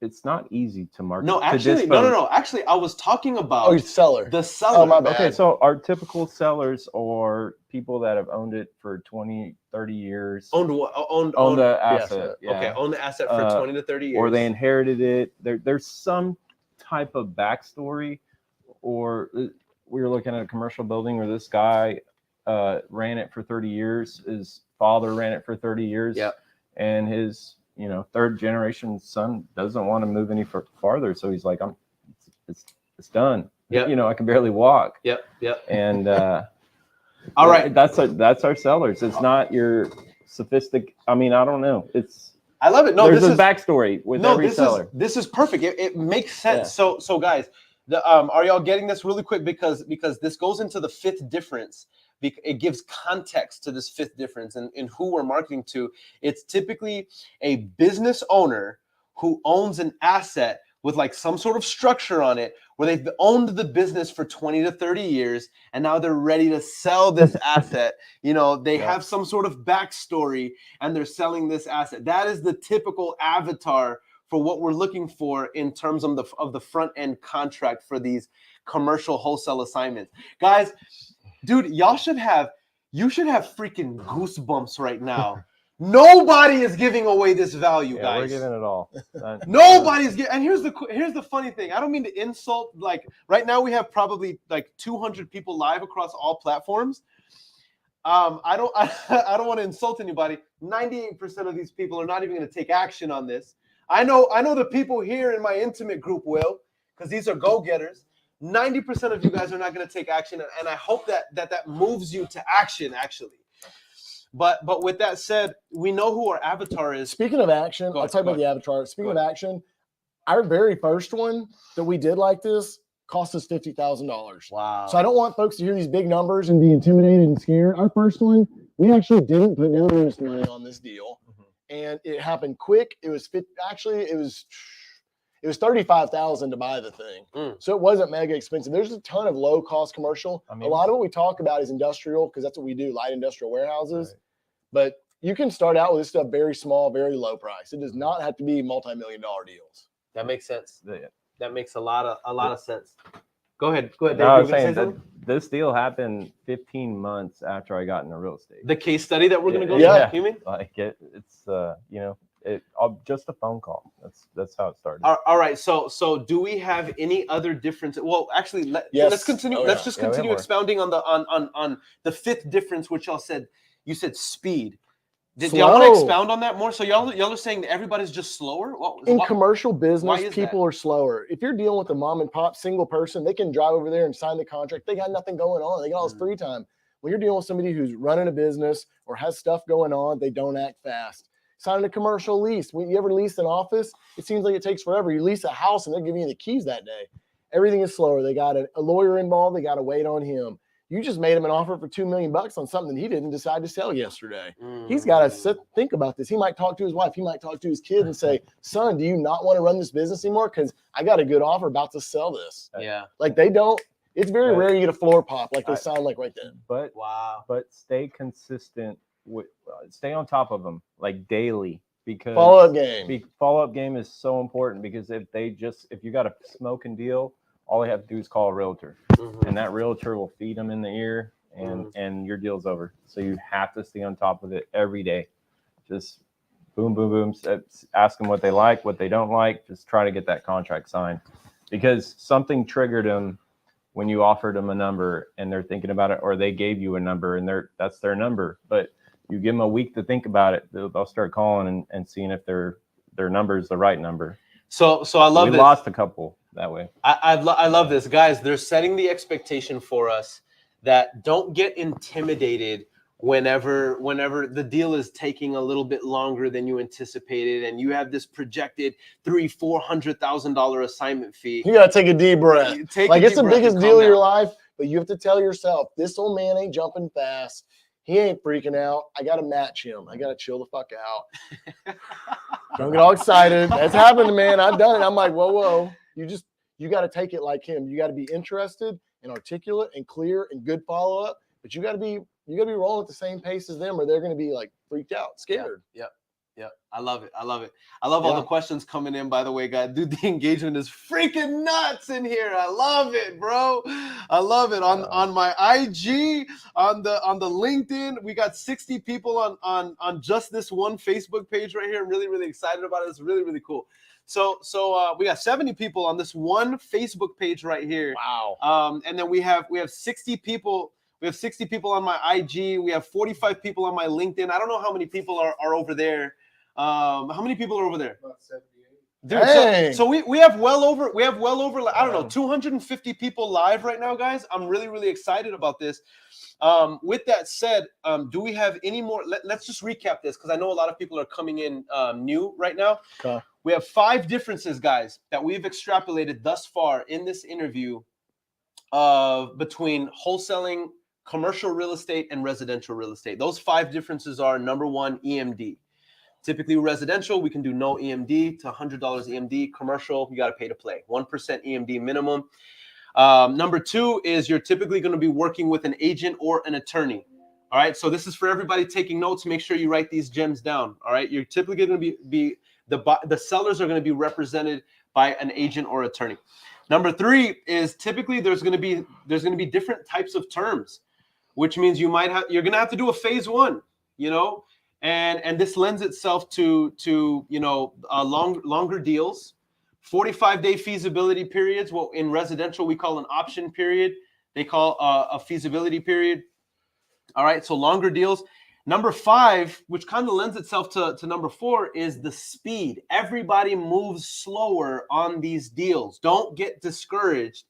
It's not easy to market. No, actually, no. Actually, I was talking about seller. the seller. Oh, my bad. Okay, so our typical sellers are people that have owned it for 20, 30 years. Owned the asset. Yeah. Okay, own the asset for 20 to 30 years. Or they inherited it. There's some type of backstory. Or we were looking at a commercial building where this guy ran it for 30 years. His father ran it for 30 years. Yeah. And his 3rd generation son doesn't want to move any farther. So he's like, it's done. Yeah. I can barely walk. Yep. And all right. That's our sellers. It's not your sophisticated. I mean, I don't know. I love it. No, there's a backstory with every seller. This is perfect. It makes sense. Yeah. So guys, are y'all getting this really quick? Because this goes into the 5th difference. It gives context to this 5th difference in who we're marketing to. It's typically a business owner who owns an asset with like some sort of structure on it where they've owned the business for 20 to 30 years and now they're ready to sell this asset. They have some sort of backstory and they're selling this asset. That is the typical avatar for what we're looking for in terms of the front end contract for these commercial wholesale assignments. Guys, dude, you should have freaking goosebumps right now. Nobody is giving away this value, guys. We're giving it all. Nobody's giving. And here's the funny thing. I don't mean to insult. Like right now, we have probably like 200 people live across all platforms. I don't want to insult anybody. 98% of these people are not even going to take action on this. I know the people here in my intimate group will, because these are go-getters. 90% of you guys are not going to take action, and I hope that moves you to action, actually. But with that said, we know who our avatar is. Speaking of action, I'll talk about the avatar. Speaking of action, our very first one that we did like this cost us $50,000. Wow. So I don't want folks to hear these big numbers and be intimidated and scared. Our first one, we actually didn't put no earnest money on this deal. And it happened quick. It was It was $35,000 to buy the thing. So it wasn't mega expensive. There's a ton of low cost commercial. A lot of what we talk about is industrial, because that's what we do, light industrial warehouses. Right. But you can start out with this stuff very small, very low price. It does not have to be multi-million-dollar deals. That makes sense. That makes a lot of sense. Go ahead. No, I was saying that this deal happened 15 months after I got into real estate. The case study that we're going to go through, you mean? Like it's you know, just a phone call. That's how it started. All right. So do we have any other difference? Well, actually, let's continue. Let's just continue expounding on the fifth difference, which you said speed. Did y'all want to expound on that more? So y'all are saying that everybody's just slower? In commercial business, people are slower. If you're dealing with a mom and pop single person, they can drive over there and sign the contract. They got nothing going on. They got all this free time. When you're dealing with somebody who's running a business or has stuff going on, they don't act fast. Signing a commercial lease. When you ever lease an office, it seems like it takes forever. You lease a house and they're giving you the keys that day. Everything is slower. They got a lawyer involved. They got to wait on him. You just made him an offer for $2 million on something he didn't decide to sell yesterday. He's got to think about this. He might talk to his wife. He might talk to his kid and say, son, do you not want to run this business anymore? Because I got a good offer about to sell this. Yeah. Like they don't. It's very rare you get a floor pop like they sound like right then. But But stay consistent. Stay on top of them like daily, because follow-up game. Follow-up game is so important, because if you got a smoking deal, all they have to do is call a realtor, and that realtor will feed them in the ear, and your deal's over. So you have to stay on top of it every day. Just boom, boom, boom. Ask them what they like, what they don't like. Just try to get that contract signed, because something triggered them when you offered them a number and they're thinking about it, or they gave you a number and that's their number. But you give them a week to think about it, they'll start calling and seeing if their number is the right number. So I love this. We lost a couple that way. I love this, guys. They're setting the expectation for us that don't get intimidated whenever the deal is taking a little bit longer than you anticipated, and you have this projected $300,000-$400,000 assignment fee. You gotta take a deep breath. It's the biggest deal of your life, but you have to tell yourself, this old man ain't jumping fast. He ain't freaking out. I got to match him. I got to chill the fuck out. Don't get all excited. That's happened, man. I've done it. I'm like, whoa. You got to take it like him. You got to be interested and articulate and clear and good follow-up, but you got to be rolling at the same pace as them, or they're going to be like freaked out, scared. Yep. I love it. I love all the questions coming in, by the way, guys. Dude, the engagement is freaking nuts in here. I love it, bro. I love it. On my IG, on the LinkedIn, we got 60 people on just this one Facebook page right here. I'm really, really excited about it. It's really, really cool. So we got 70 people on this one Facebook page right here. Wow. And then we have 60 people. We have 60 people on my IG. We have 45 people on my LinkedIn. I don't know how many people are over there. How many people are over there? About 78. Dude, hey. so we have well over I don't know, 250 people live right now, guys. I'm really, really excited about this. With that said, do we have any more? Let's just recap this, because I know a lot of people are coming in new right now. Okay. We have 5 differences, guys, that we've extrapolated thus far in this interview between wholesaling, commercial real estate, and residential real estate. Those 5 differences are: number 1, EMD. Typically residential, we can do no EMD to $100 EMD. Commercial, you got to pay to play. 1% EMD minimum. Number 2 is you're typically going to be working with an agent or an attorney. All right. So this is for everybody taking notes. Make sure you write these gems down. All right. You're typically going to be the sellers are going to be represented by an agent or attorney. Number 3 is typically there's going to be different types of terms, which means you're going to have to do a phase 1, and this lends itself to longer deals, 45-day feasibility periods. Well, in residential, we call an option period. They call a feasibility period. All right, so longer deals. Number 5, which kind of lends itself to number 4, is the speed. Everybody moves slower on these deals. Don't get discouraged.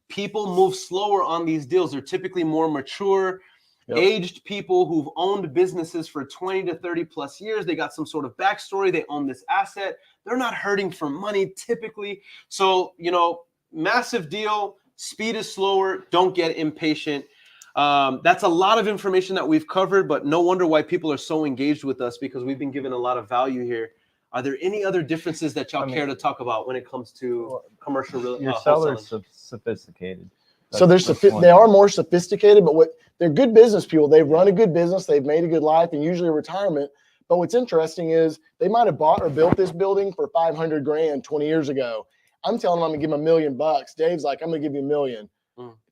People move slower on these deals. They're typically more mature. Yep. Aged people who've owned businesses for 20 to 30 plus years. They got some sort of backstory. They own this asset. They're not hurting for money typically. So, massive deal. Speed is slower. Don't get impatient. That's a lot of information that we've covered, but no wonder why people are so engaged with us, because we've been given a lot of value here. Are there any other differences that y'all care to talk about when it comes to commercial real estate? Your seller's sophisticated. So they are more sophisticated, but they're good business people. They've run a good business. They've made a good life, and usually retirement. But what's interesting is they might have bought or built this building for $500,000 20 years ago. I'm telling them I'm gonna give them $1 million. Dave's like, I'm gonna give you $1 million.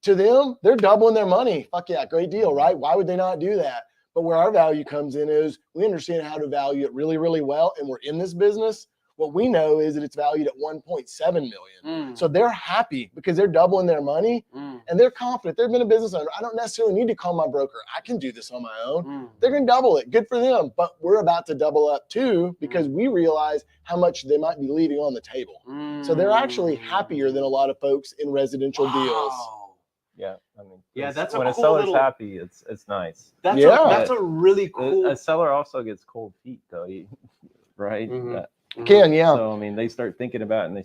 To them, they're doubling their money. Fuck yeah, great deal, right? Why would they not do that? But where our value comes in is we understand how to value it really, really well, and we're in this business. What we know is that it's valued at $1.7 million. So they're happy because they're doubling their money and they're confident. They've been a business owner. I don't necessarily need to call my broker. I can do this on my own. They're going to double it. Good for them. But we're about to double up too because we realize how much they might be leaving on the table. So they're actually happier than a lot of folks in residential deals. Yeah, I mean, that's when a a cool seller's little... happy, it's nice. That's a really cool. A seller also gets cold feet though, right? So I mean, they start thinking about what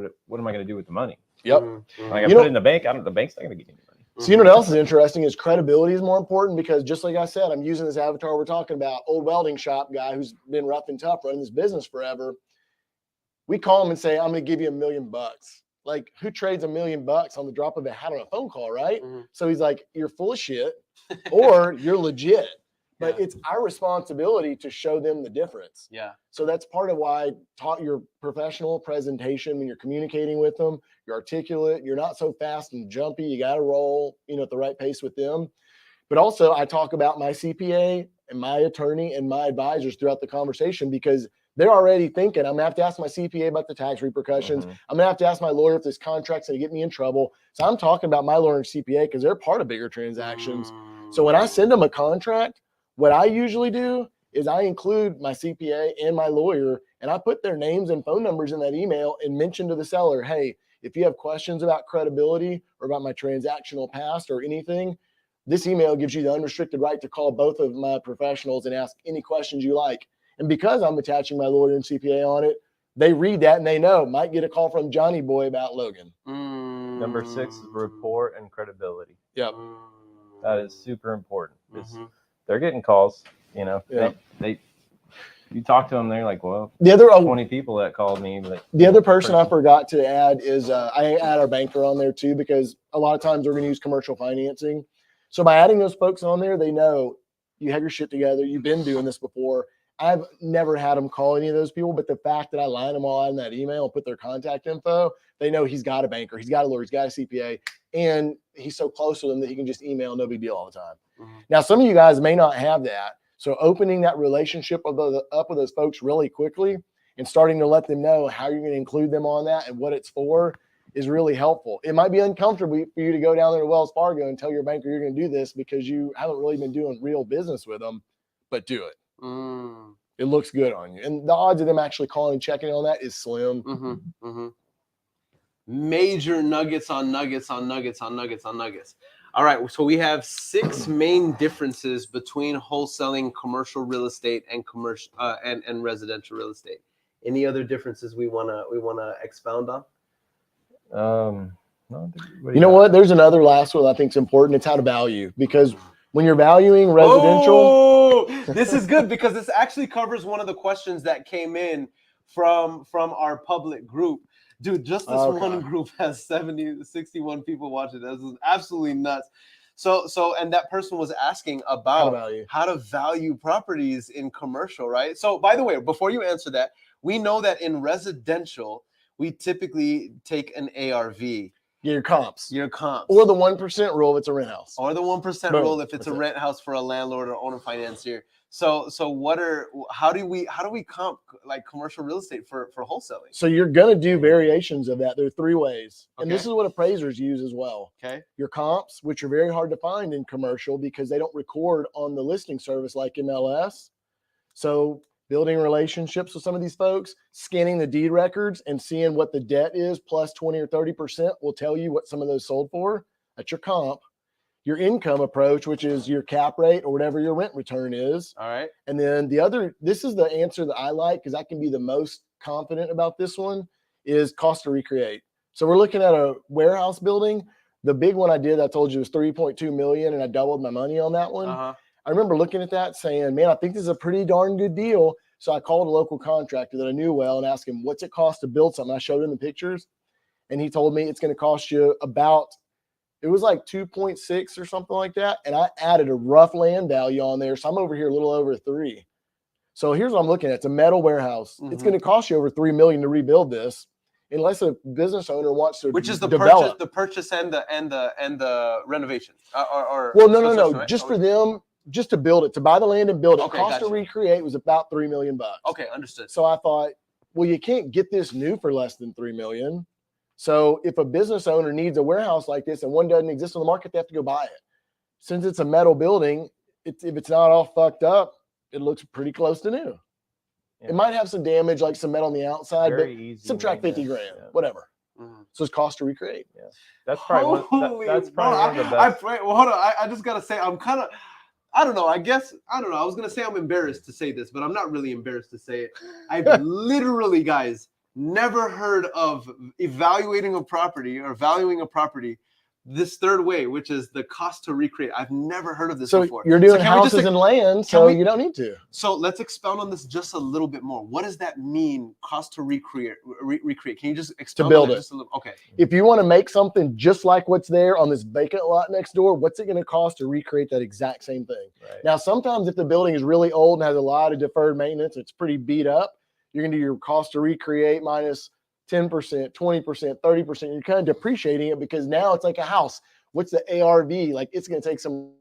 am I going to do with the money? Yep. Like I put it in the bank. The bank's not going to give me money. So you know what else is interesting is credibility is more important because just like I said, I'm using this avatar we're talking about, old welding shop guy who's been rough and tough running this business forever. We call him and say, I'm going to give you $1 million. Like who trades $1 million on the drop of a hat on a phone call, right? So he's like, you're full of shit or you're legit. But it's our responsibility to show them the difference. Yeah. So that's part of why I taught your professional presentation when you're communicating with them, you're articulate, you're not so fast and jumpy. You got to roll, at the right pace with them. But also I talk about my CPA and my attorney and my advisors throughout the conversation because they're already thinking, I'm gonna have to ask my CPA about the tax repercussions. I'm gonna have to ask my lawyer if this contract's gonna get me in trouble. So I'm talking about my lawyer and CPA because they're part of bigger transactions. So when I send them a contract, what I usually do is I include my CPA and my lawyer, and I put their names and phone numbers in that email and mention to the seller, hey, if you have questions about credibility or about my transactional past or anything, this email gives you the unrestricted right to call both of my professionals and ask any questions you like. And because I'm attaching my lawyer and CPA on it, they read that and they know, might get a call from Johnny Boy about Logan. Number 6 is rapport and credibility. Yep. That is super important. They're getting calls, they you talk to them, they're like, well, the other 20 people that called me. But the other person I forgot to add is I add our banker on there too, because a lot of times we're going to use commercial financing. So by adding those folks on there, they know you have your shit together. You've been doing this before. I've never had them call any of those people, but the fact that I line them all out in that email and put their contact info, they know he's got a banker, he's got a lawyer, he's got a CPA, and he's so close to them that he can just email, no big deal all the time. Now, some of you guys may not have that. So opening that relationship up with those folks really quickly and starting to let them know how you're going to include them on that and what it's for is really helpful. It might be uncomfortable for you to go down there to Wells Fargo and tell your banker you're going to do this because you haven't really been doing real business with them, but do it. It looks good on you. And the odds of them actually calling and checking on that is slim. Major nuggets on nuggets on nuggets on nuggets on nuggets. All right, so we have 6 main differences between wholesaling commercial real estate and commercial and residential real estate. Any other differences we wanna expound on? No, you know what? There's another last one I think is important. It's how to value, because when you're valuing residential, this is good because this actually covers one of the questions that came in from our public group. Dude, just this one group has 61 people watching. This is absolutely nuts. So, and that person was asking about how to value properties in commercial, right? So, by the way, before you answer that, we know that in residential, we typically take an ARV. Your comps. Or the 1% rule if it's a rent house. Or the 1% rule if it's a rent house for a landlord or owner financier. So how do we comp like commercial real estate for wholesaling? So you're going to do variations of that. There are 3 ways. And this is what appraisers use as well. Okay. Your comps, which are very hard to find in commercial because they don't record on the listing service like MLS. So building relationships with some of these folks, scanning the deed records and seeing what the debt is plus 20 or 30% will tell you what some of those sold for. That's your comp. Your income approach, which is your cap rate or whatever your rent return is. All right. And then this is the answer that I like because I can be the most confident about this one, is cost to recreate. So we're looking at a warehouse building. The big one I did, I told you, was 3.2 million, and I doubled my money on that one. I remember looking at that saying, man, I think this is a pretty darn good deal. So I called a local contractor that I knew well and asked him, what's it cost to build something? I showed him the pictures and he told me it's going to cost you about, it was like 2.6 or something like that. And I added a rough land value on there. So I'm over here a little over 3. So here's what I'm looking at. It's a metal warehouse. It's going to cost you over $3 million to rebuild this, unless a business owner wants to Which is the develop. purchase and the renovation. Well, no. Right? Just for them, just to build it, to buy the land and build it. Okay, Cost to recreate was about $3 million. Okay, understood. So I thought, well, you can't get this new for less than $3 million. So if a business owner needs a warehouse like this and one doesn't exist on the market, they have to go buy it. Since it's a metal building, if it's not all fucked up, it looks pretty close to new. Yeah. It might have some damage, like some metal on the outside, but subtract 50 grand, whatever. So it's cost to recreate. Yeah, that's probably that's probably one of the best. Well, hold on. I just gotta say, I don't know. I was gonna say I'm embarrassed to say this, but I'm not really embarrassed to say it. I've literally, guys, never heard of evaluating a property or valuing a property this third way, which is the cost to recreate. I've never heard of this before. You're doing houses and land, so you don't need to. So let's expound on this just a little bit more. What does that mean, cost to recreate? Can you just expound on that just a little? Okay. If you want to make something just like what's there on this vacant lot next door, what's it going to cost to recreate that exact same thing? Right. Now, sometimes if the building is really old and has a lot of deferred maintenance, it's pretty beat up, you're going to do your cost to recreate minus 10%, 20%, 30%. You're kind of depreciating it because now it's like a house. What's the ARV? Like it's going to take some.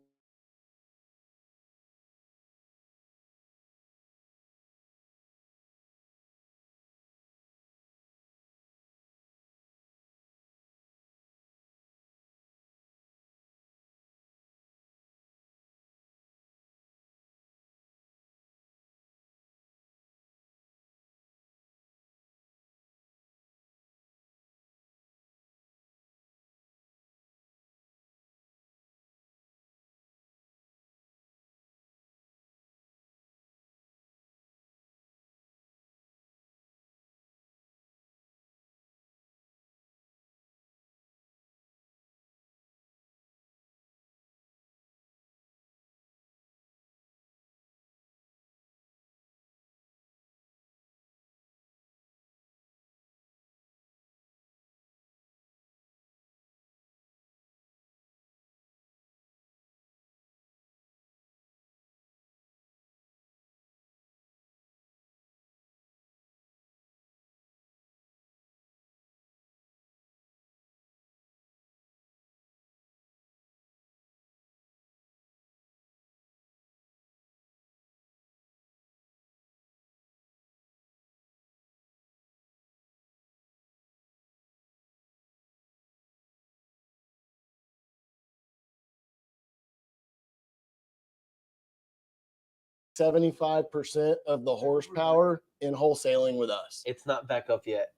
$75% of the horsepower in wholesaling with us. It's not back up yet.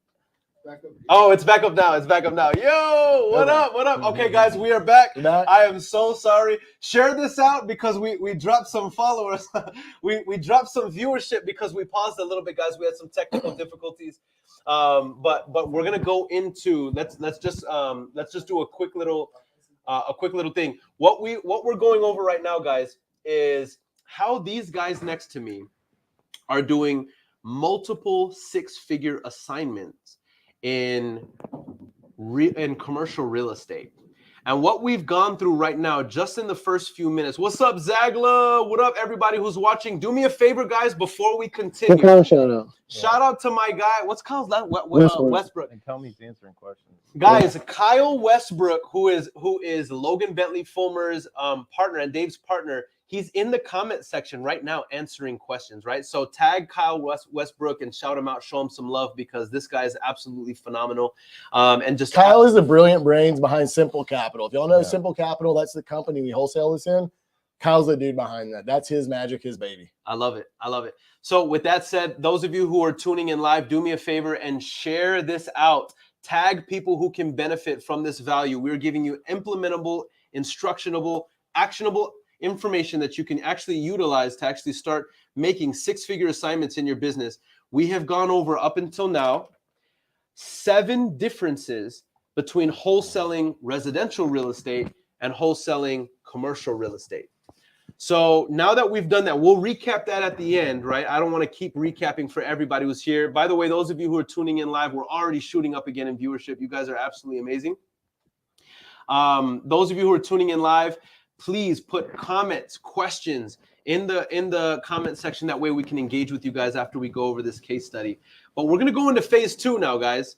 Oh, it's back up now. It's back up now. Yo, what up? What up? Okay, guys, we are back. I am so sorry. Share this out because we dropped some followers. we dropped some viewership because we paused a little bit, guys. We had some technical difficulties. But we're gonna go into let's just do a quick little thing. What we're going over right now, guys, is how these guys next to me are doing multiple six-figure assignments in commercial real estate. And what we've gone through right now, just in the first few minutes. What's up, Zagla? What up, everybody who's watching? Do me a favor, guys, before we continue. Shout out to my guy. What's Kyle's last? Westbrook. And tell me he's answering questions. Guys, Kyle Westbrook, who is Logan Fullmer's partner and Dave's partner, he's in the comment section right now answering questions, right? So tag Kyle Westbrook and shout him out, show him some love because this guy is absolutely phenomenal. And just Kyle is the brilliant brains behind Simple Capital. If y'all know Simple Capital, that's the company we wholesale this in. Kyle's the dude behind that. That's his magic, his baby. I love it. I love it. So with that said, those of you who are tuning in live, do me a favor and share this out. Tag people who can benefit from this value. We're giving you implementable, instructionable, actionable information that you can actually utilize to actually start making six-figure assignments in your business. We have gone over up until now 7 differences between wholesaling residential real estate and wholesaling commercial real estate. So now that we've done that, we'll recap that at the end, right? I don't want to keep recapping for everybody who's here. By the way, those of you who are tuning in live, we're already shooting up again in viewership. You guys are absolutely amazing. Those of you who are tuning in live, please put comments, questions in the comment section. That way we can engage with you guys after we go over this case study. But we're going to go into phase 2 now, guys,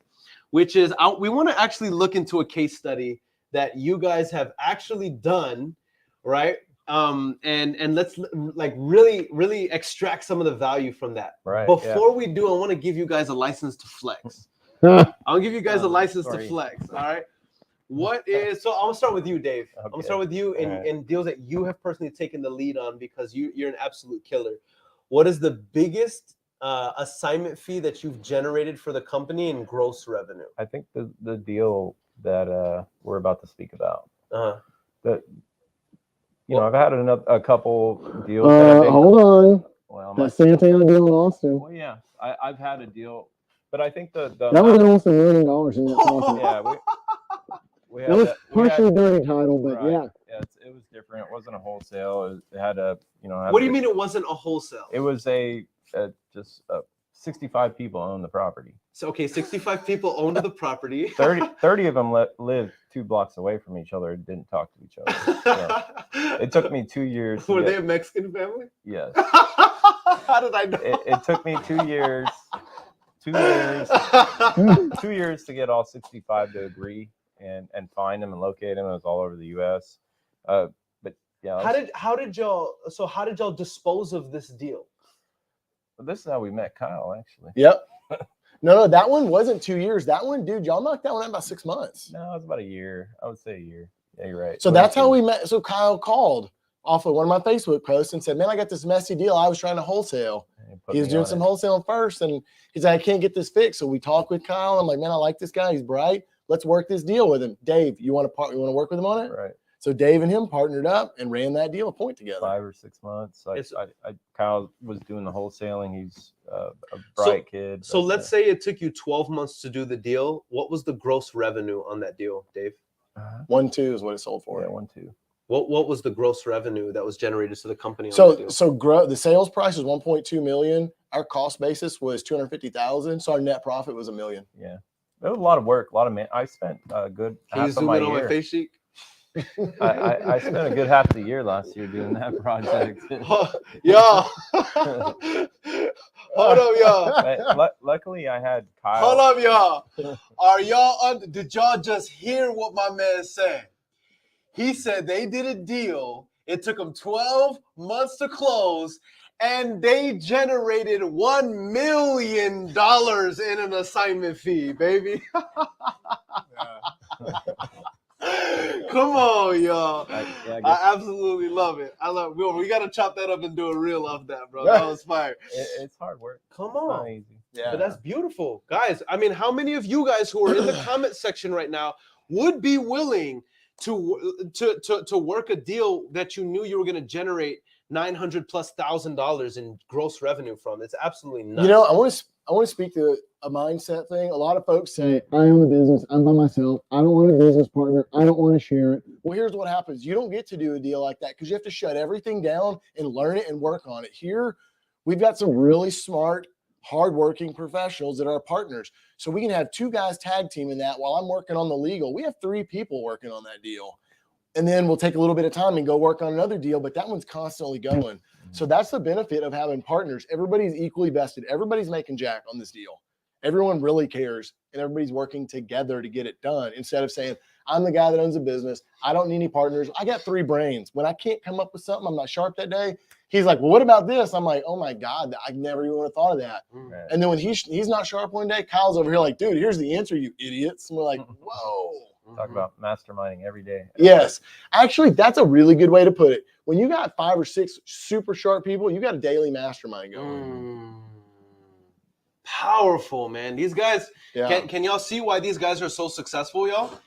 which is we want to actually look into a case study that you guys have actually done, right? And let's like really extract some of the value from that. Right. Before we do, I want to give you guys a license to flex. I'll give you guys a license to flex. All right. So I'm gonna start with you, Dave. Okay. I'm gonna start with you in deals that you have personally taken the lead on because you're an absolute killer. What is the biggest assignment fee that you've generated for the company in gross revenue? I think the deal that we're about to speak about. I've had a couple deals. Hold on. Well, that Santana deal in Austin. Well, yeah, I've had a deal, but I think the that was almost $1 million in that profit. Yeah, we had that was partially dirty title, but right. Yeah, it was different. It wasn't a wholesale. It had a What do you mean it wasn't a wholesale? It was just 65 people owned the property. So, okay, 65 people owned the property. 30 of them lived 2 blocks away from each other and didn't talk to each other. So it took me 2 years. Were they a Mexican family? Yes. How did I know? It took me 2 years. 2 years to get all 65 to agree and find them and locate them. It was all over the U.S. But yeah. How did y'all dispose of this deal? Well, this is how we met Kyle, actually. Yep. No, that one wasn't 2 years. That one, dude, y'all knocked that one out about 6 months. No, it was about a year. I would say a year. Yeah, you're right. So that's how we met. So Kyle called off of one of my Facebook posts and said, man, I got this messy deal. I was trying to wholesale. He was doing some wholesaling first, and he's like, I can't get this fixed. So we talked with Kyle. I'm like, man, I like this guy. He's bright. Let's work this deal with him. Dave, you want to work with him on it? Right. So Dave and him partnered up and ran that deal a point together. 5 or 6 months. Kyle was doing the wholesaling. He's a bright kid. So let's say it took you 12 months to do the deal. What was the gross revenue on that deal, Dave? 1.2 is what it sold for. Yeah, 1.2. What was the gross revenue that was generated to the company? The sales price was 1.2 million. Our cost basis was 250,000. So our net profit was $1 million. Yeah, it was a lot of work. I spent a good half of my year. On my face sheet? I spent a good half of the year last year doing that project. Yo, hold up, y'all. Luckily, I had Kyle. Hold up, y'all. Are y'all? Did y'all just hear what my man said? He said they did a deal. It took them 12 months to close, and they generated $1 million in an assignment fee, baby. Come on, y'all. I absolutely love it. I love it. We got to chop that up and do a reel of that, bro. That was fire. It's hard work. Come on. It's not easy. Yeah. But that's beautiful. Guys, I mean, how many of you guys who are in the comment section right now would be willing to work a deal that you knew you were going to generate $900,000+ in gross revenue from? It's absolutely nuts. I want to speak to a mindset thing. A lot of folks say, I own a business. I'm by myself. I don't want a business partner. I don't want to share it. Well, here's what happens. You don't get to do a deal like that because you have to shut everything down and learn it and work on it. Here, we've got some really smart, hardworking professionals that are partners. So we can have 2 guys tag team in that while I'm working on the legal. We have 3 people working on that deal. And then we'll take a little bit of time and go work on another deal, but that one's constantly going. So that's the benefit of having partners. Everybody's equally vested. Everybody's making jack on this deal. Everyone really cares, and everybody's working together to get it done instead of saying, I'm the guy that owns a business. I don't need any partners. I got 3 brains. When I can't come up with something, I'm not sharp that day. He's like, well, what about this? I'm like, oh my God, I never even would have thought of that. Right. And then when he's not sharp one day, Kyle's over here like, dude, here's the answer, you idiots. And we're like, whoa. Talk about masterminding every day. Yes. Actually, that's a really good way to put it. When you got 5 or 6 super sharp people, you got a daily mastermind going. Powerful, man. These guys, can y'all see why these guys are so successful, y'all?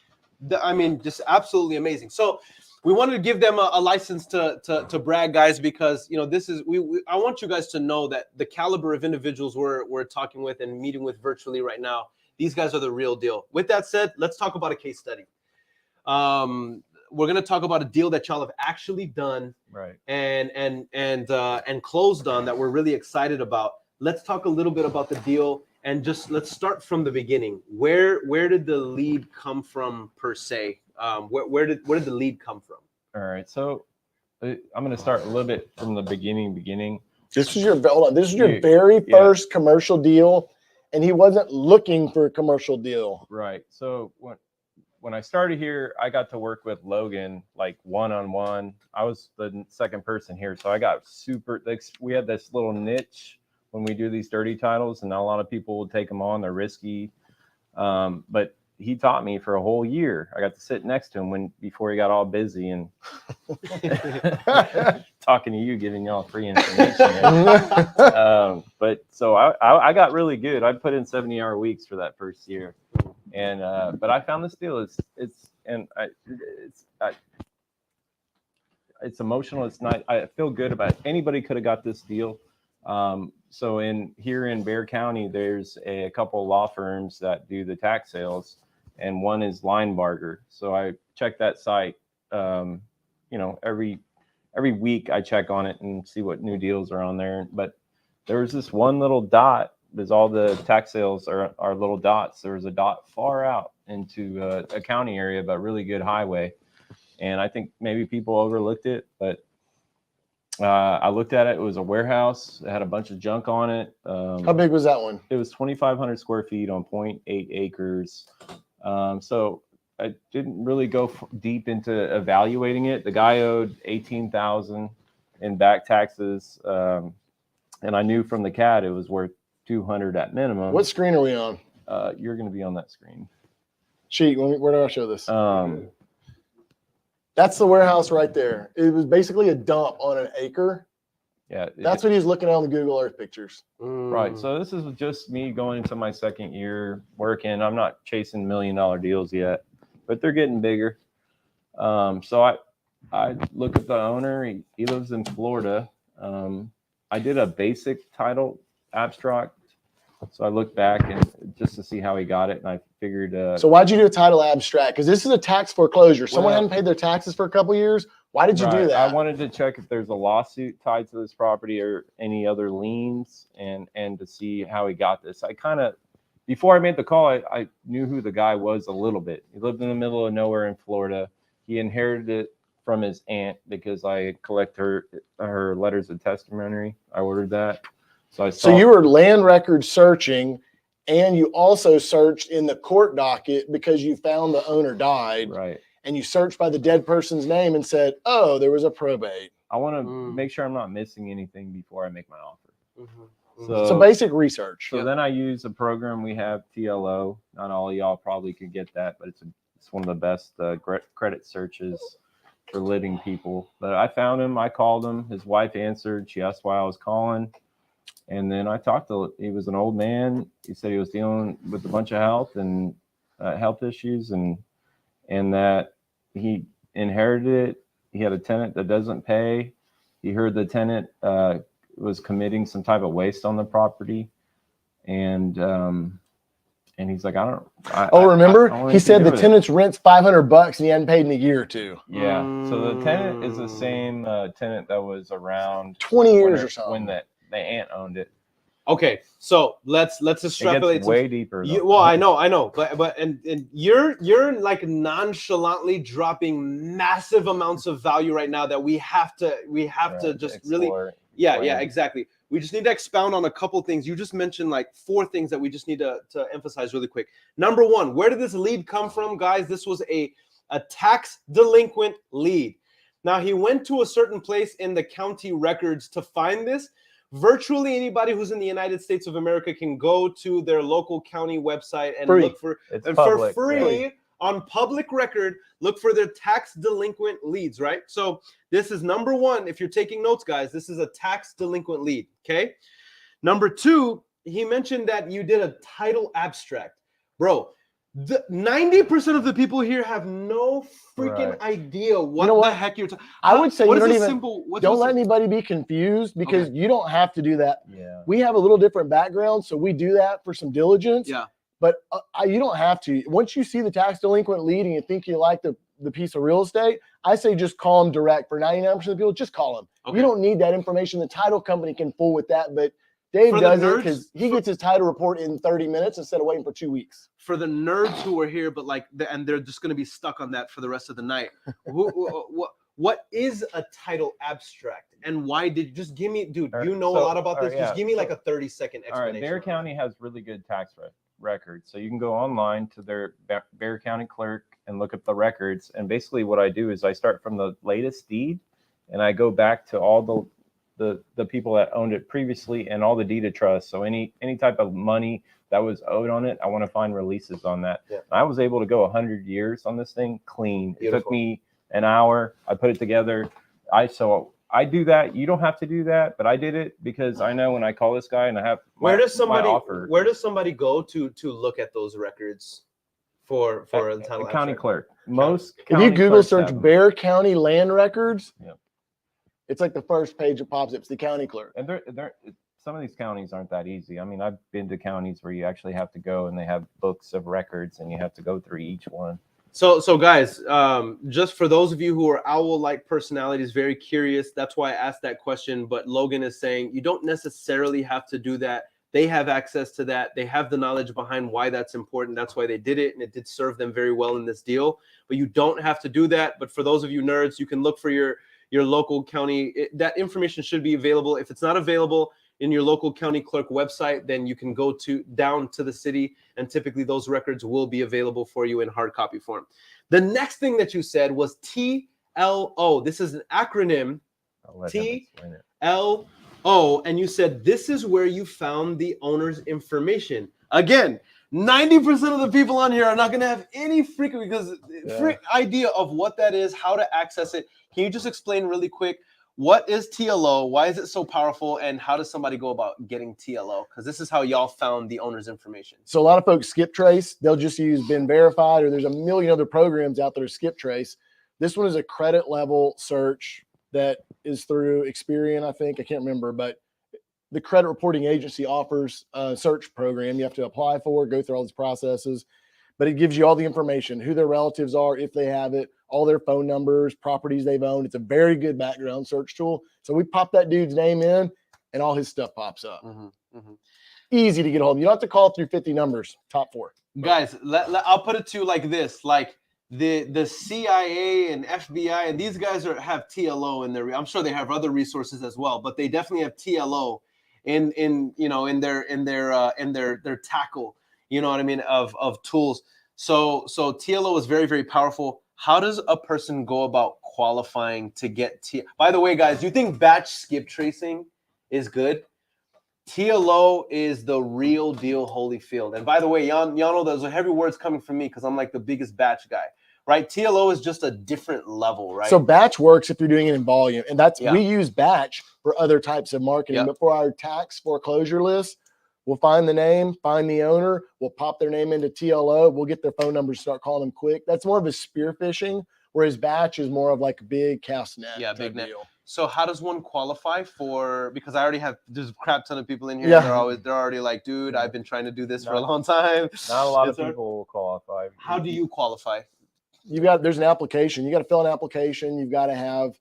I mean, just absolutely amazing. So we wanted to give them a license to brag, guys, because this is I want you guys to know that the caliber of individuals we're talking with and meeting with virtually right now, these guys are the real deal. With that said, let's talk about a case study. we're gonna talk about a deal that y'all have actually done, Right. and closed on that we're really excited about. Let's talk a little bit about the deal, and just let's start from the beginning. Where did the lead come from per se? Where did the lead come from? All right. So I'm going to start a little bit from the beginning. This is your hold on. This is your Yeah. very first commercial deal, and he wasn't looking for a commercial deal. Right. So when I started here, I got to work with Logan like one-on-one. I was the second person here, so I got we had this little niche when we do these dirty titles, and not a lot of people will take them on. They're risky, but he taught me for a whole year. I got to sit next to him before he got all busy and talking to you, giving y'all free information. But so I got really good. I put in 70-hour weeks for that first year, and but I found this deal. It's emotional. It's not. I feel good about it. Anybody could have got this deal. So here in Bexar County, there's a couple of law firms that do the tax sales, and one is Linebarger. So I check that site, every week I check on it and see what new deals are on there. But there was this one little dot, because all the tax sales are little dots. There was a dot far out into a county area, but really good highway. And I think maybe people overlooked it, but I looked at it. It was a warehouse. It had a bunch of junk on it. How big was that one? It was 2,500 square feet on 0.8 acres. So I didn't really go deep into evaluating it. The guy owed $18,000 in back taxes, and I knew from the CAD it was worth $200 at minimum. What screen are we on? You're going to be on that screen. Sheet. Where do I show this? That's the warehouse right there. It was basically a dump on an acre. Yeah. That's what he's looking at on the Google Earth pictures. Right. So this is just me going into my second year working. I'm not chasing $1 million deals yet, but they're getting bigger. So I look at the owner. He lives in Florida. I did a basic title abstract. So I looked back and just to see how he got it, and I figured. So why'd you do a title abstract? Because this is a tax foreclosure. Someone hadn't paid their taxes for a couple of years. Why did you do that? I wanted to check if there's a lawsuit tied to this property or any other liens, and to see how he got this. I kind of, before I made the call, I knew who the guy was a little bit. He lived in the middle of nowhere in Florida. He inherited it from his aunt because I collect her letters of testimony. I ordered that. So you were land record searching, and you also searched in the court docket because you found the owner died. Right. And you searched by the dead person's name and said, oh, there was a probate. I want to make sure I'm not missing anything before I make my offer. So basic research. So then I use a program we have, TLO. Not all of y'all probably could get that, but it's one of the best credit searches for living people. But I found him. I called him. His wife answered. She asked why I was calling. And then I talked to, he was an old man. He said he was dealing with a bunch of health issues, and that he inherited it. He had a tenant that doesn't pay. He heard the tenant was committing some type of waste on the property. And he's like, remember? He said the tenant's rent's $500 and he hadn't paid in a year or two. Yeah. So the tenant is the same tenant that was around 20 years or something. When the aunt owned it. Okay, so let's extrapolate. It gets way deeper. I know, but you're like nonchalantly dropping massive amounts of value right now that we have to just explore, exactly. We just need to expound on a couple things. You just mentioned like 4 things that we just need to emphasize really quick. Number 1, where did this lead come from, guys? This was a tax delinquent lead. Now, he went to a certain place in the county records to find this. Virtually anybody who's in the United States of America can go to their local county website and look for, for free on public record, look for their tax delinquent leads, right? So this is number 1. If you're taking notes, guys, this is a tax delinquent lead, okay? Number 2, he mentioned that you did a title abstract. Bro, 90% of the people here have no freaking idea what the heck you're talking. I would say don't let simple? Anybody be confused, because you don't have to do that. Yeah. We have a little different background, so we do that for some diligence. Yeah. But you don't have to. Once you see the tax delinquent lead and you think you like the the piece of real estate, I say just call them direct. For 99% of the people, just call them. Okay. You don't need that information. The title company can fool with that, but Dave does it because he gets his title report in 30 minutes instead of waiting for 2 weeks. For the nerds who are here, but like, and they're just going to be stuck on that for the rest of the night. What is a title abstract, and why did you just give me, dude? You know a lot about this. Just give me like a 30-second explanation. All right, Bexar County has really good tax records, so you can go online to their Bexar County clerk and look up the records. And basically, what I do is I start from the latest deed, and I go back to all the people that owned it previously and all the deed of trust. So any type of money that was owed on it, I want to find releases on that. Yeah. I was able to go 100 years on this thing clean. Beautiful. It took me an hour. I put it together. So I do that. You don't have to do that, but I did it because I know when I call this guy and I have where does somebody go to look at those records for the title county abstract? clerk? If you Google search Bexar County land records, it's like the first page that pops up. It's the county clerk. And some of these counties aren't that easy. I mean, I've been to counties where you actually have to go and they have books of records and you have to go through each one. So guys, just for those of you who are owl-like personalities, very curious, that's why I asked that question. But Logan is saying you don't necessarily have to do that. They have access to that. They have the knowledge behind why that's important. That's why they did it, and it did serve them very well in this deal. But you don't have to do that. But for those of you nerds, you can look for your local county. That information should be available. If it's not available in your local county clerk website, then you can go down to the city, and typically those records will be available for you in hard copy form. The next thing that you said was TLO. This is an acronym, TLO, and you said this is where you found the owner's information. Again, 90% of the people on here are not going to have any freak idea of what that is, how to access it. Can you just explain really quick? What is TLO? Why is it so powerful? And how does somebody go about getting TLO? Because this is how y'all found the owner's information. So a lot of folks skip trace. They'll just use been verified, or there's a million other programs out there to skip trace. This one is a credit level search that is through Experian, I think. I can't remember, but the credit reporting agency offers a search program you have to apply for, go through all these processes, but it gives you all the information, who their relatives are, if they have it, all their phone numbers, properties they've owned. It's a very good background search tool. So we pop that dude's name in and all his stuff pops up. Easy to get a hold of. You don't have to call through 50 numbers, top 4. Guys, I'll put it to you like this. Like the CIA and FBI and these guys have TLO in their, I'm sure they have other resources as well, but they definitely have TLO in their tackle, you know what I mean, of tools. So TLO is very, very powerful. How does a person go about qualifying to get By the way, guys, you think batch skip tracing is good? TLO is the real deal, Holyfield. And by the way, y'all know those are heavy words coming from me because I'm like the biggest batch guy, right? TLO is just a different level, right? So batch works if you're doing it in volume. And we use batch for other types of marketing. But for our tax foreclosure list, we'll find the name, find the owner. We'll pop their name into TLO. We'll get their phone numbers, start calling them quick. That's more of a spear phishing, whereas batch is more of like a big cast net. Yeah, big net. Deal. So how does one qualify for? Because I already have there's a crap ton of people in here. Yeah. They're already like, dude, I've been trying to do this for a long time. Not a lot of people will qualify. How do you qualify? There's an application. You got to fill an application. You've got to have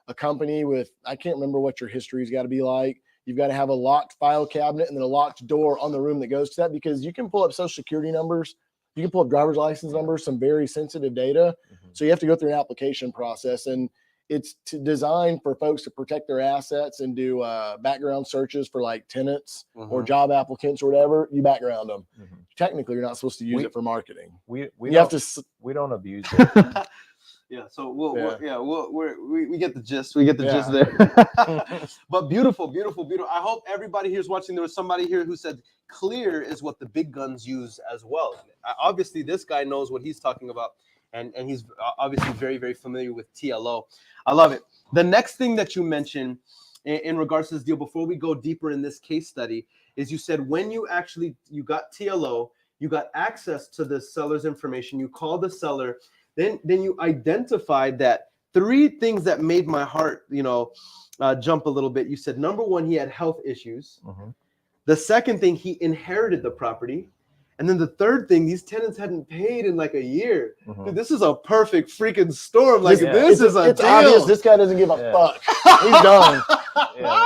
a company with, I can't remember what your history's got to be like. You've got to have a locked file cabinet and then a locked door on the room that goes to that, because you can pull up social security numbers. You can pull up driver's license numbers, some very sensitive data. So you have to go through an application process, and it's designed for folks to protect their assets and do background searches for like tenants or job applicants or whatever. You background them. Technically, you're not supposed to use it for marketing. We don't abuse it. Yeah, so we get the gist. We get the gist there. But beautiful. I hope everybody here's watching. There was somebody here who said clear is what the big guns use as well. Obviously, this guy knows what he's talking about, and he's obviously very, very familiar with TLO. I love it. The next thing that you mentioned in regards to this deal, before we go deeper in this case study, is you said when you got TLO, you got access to the seller's information. You called the seller. Then you identified that 3 things that made my heart, jump a little bit. You said, 1, he had health issues. The second thing, he inherited the property. And then the third thing, these tenants hadn't paid in like a year. Mhm. Dude, this is a perfect freaking storm. Like Yeah. this is a It's deal. obvious this guy doesn't give a Yeah. fuck. He's done. Yeah,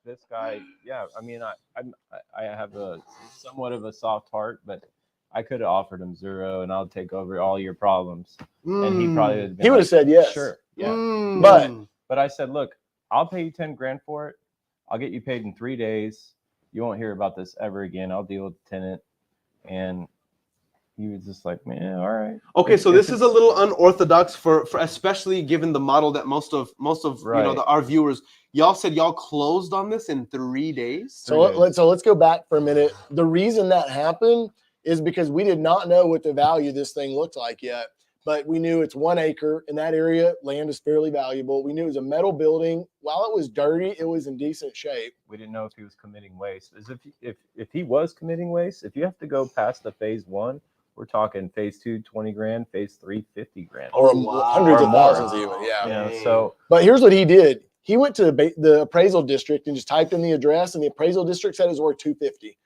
this guy. Yeah, I mean, I have a somewhat of a soft heart, but I could have offered him 0, and I'll take over all your problems, and he probably would have been He would have said yes. sure, yeah. Mm. But I said, look, I'll pay you 10 grand for it. I'll get you paid in 3 days. You won't hear about this ever again. I'll deal with the tenant. And he was just like, man, all right. Okay, so this is a little unorthodox for especially given the model that most of Right. our viewers. Y'all said y'all closed on this in 3 days. So let's go back for a minute. The reason that happened is because we did not know what the value of this thing looked like yet, but we knew it's 1 acre in that area. Land is fairly valuable. We knew it was a metal building. While it was dirty, it was in decent shape. We didn't know if he was committing waste. As if he was committing waste, if you have to go past the phase 1, we're talking phase 2, 20 grand, phase 3, 50 grand. Or hundreds Or of more. thousands even, yeah. You know, Dang. so But here's what he did. He went to the appraisal district and just typed in the address, and the appraisal district said it was worth $250.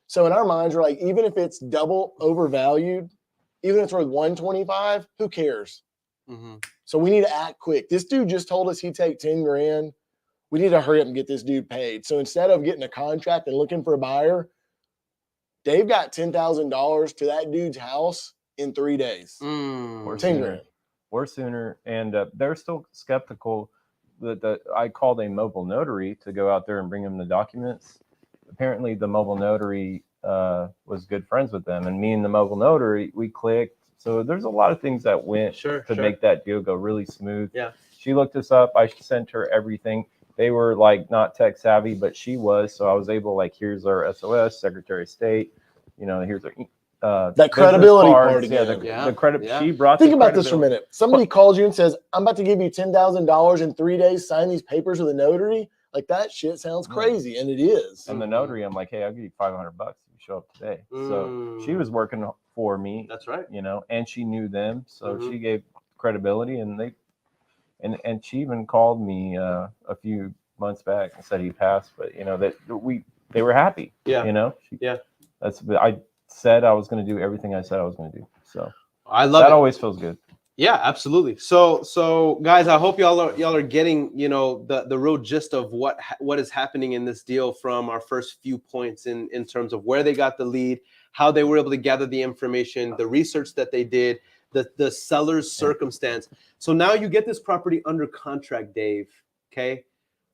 So in our minds, we're like, even if it's double overvalued, even if it's worth $125, who cares? Mhm. So we need to act quick. This dude just told us he'd take 10 grand. We need to hurry up and get this dude paid. So instead of getting a contract and looking for a buyer, Dave got $10,000 to that dude's house in 3 days. Mm. or 10 sooner. grand. Or sooner. And they're still skeptical that I called a mobile notary to go out there and bring them the documents. Apparently the mobile notary was good friends with them, and me and the mobile notary, we clicked. So there's a lot of things that went Sure, to sure. make that deal go really smooth. Yeah. She looked us up. I sent her everything. They were like not tech savvy, but she was. So I was able, like, here's our SOS, Secretary of State. You know, here's our That business credibility cards. part Yeah, again. Yeah, the credit. yeah. She brought. Think the about this for a credibility. minute. Somebody calls you and says, I'm about to give you $10,000 in 3 days, sign these papers with a notary. Like, that shit sounds crazy. And it is. And the notary, I'm like, hey, I'll give you $500 if you show up today. So she was working for me, That's right. you know, and she knew them, so Mhm. she gave credibility, and and she even called me a few months back and said he passed, but you know that they were happy. Yeah. You know. Yeah. I said I was going to do everything I said I was going to do. So I love that it. always feels good. Yeah, absolutely. So guys, I hope y'all are getting, you know, the real gist of what is happening in this deal from our first few points in terms of where they got the lead, how they were able to gather the information, the research that they did, the seller's circumstance. So now you get this property under contract, Dave. Okay.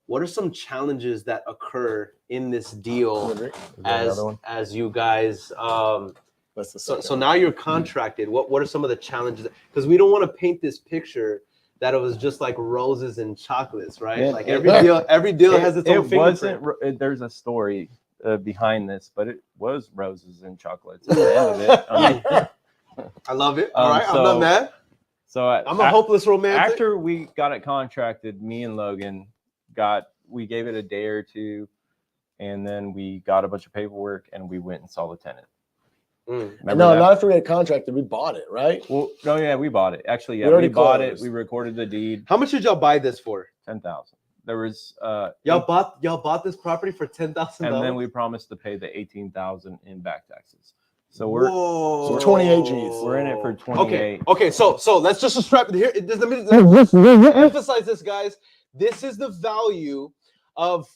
What are some challenges that occur in this deal Is there another one? as you guys That's the So second now you're contracted. What are some of the challenges? Because we don't want to paint this picture that it was just like roses and chocolates, right? Like every deal has its own fingerprint. There's a story behind this, but it was roses and chocolates at the end of it. I love it. All right, I'm so- not mad. So I'm a hopeless romantic. After we got it contracted, me and Logan we gave it a day or two, and then we got a bunch of paperwork and we went and saw the tenant. Remember No, that? not after we had contracted. We bought it, right? Well, no, yeah, we bought it. Actually, yeah, We already we bought it. closed. We recorded the deed. How much did y'all buy this for? 10,000. There was Y'all bought this property for $10,000. and then we promised to pay the 18,000 in back taxes. So we're Whoa. So 28 Gs. we're in it for 28. Okay. So let's just strap it here. Let me emphasize this, guys. This is the value of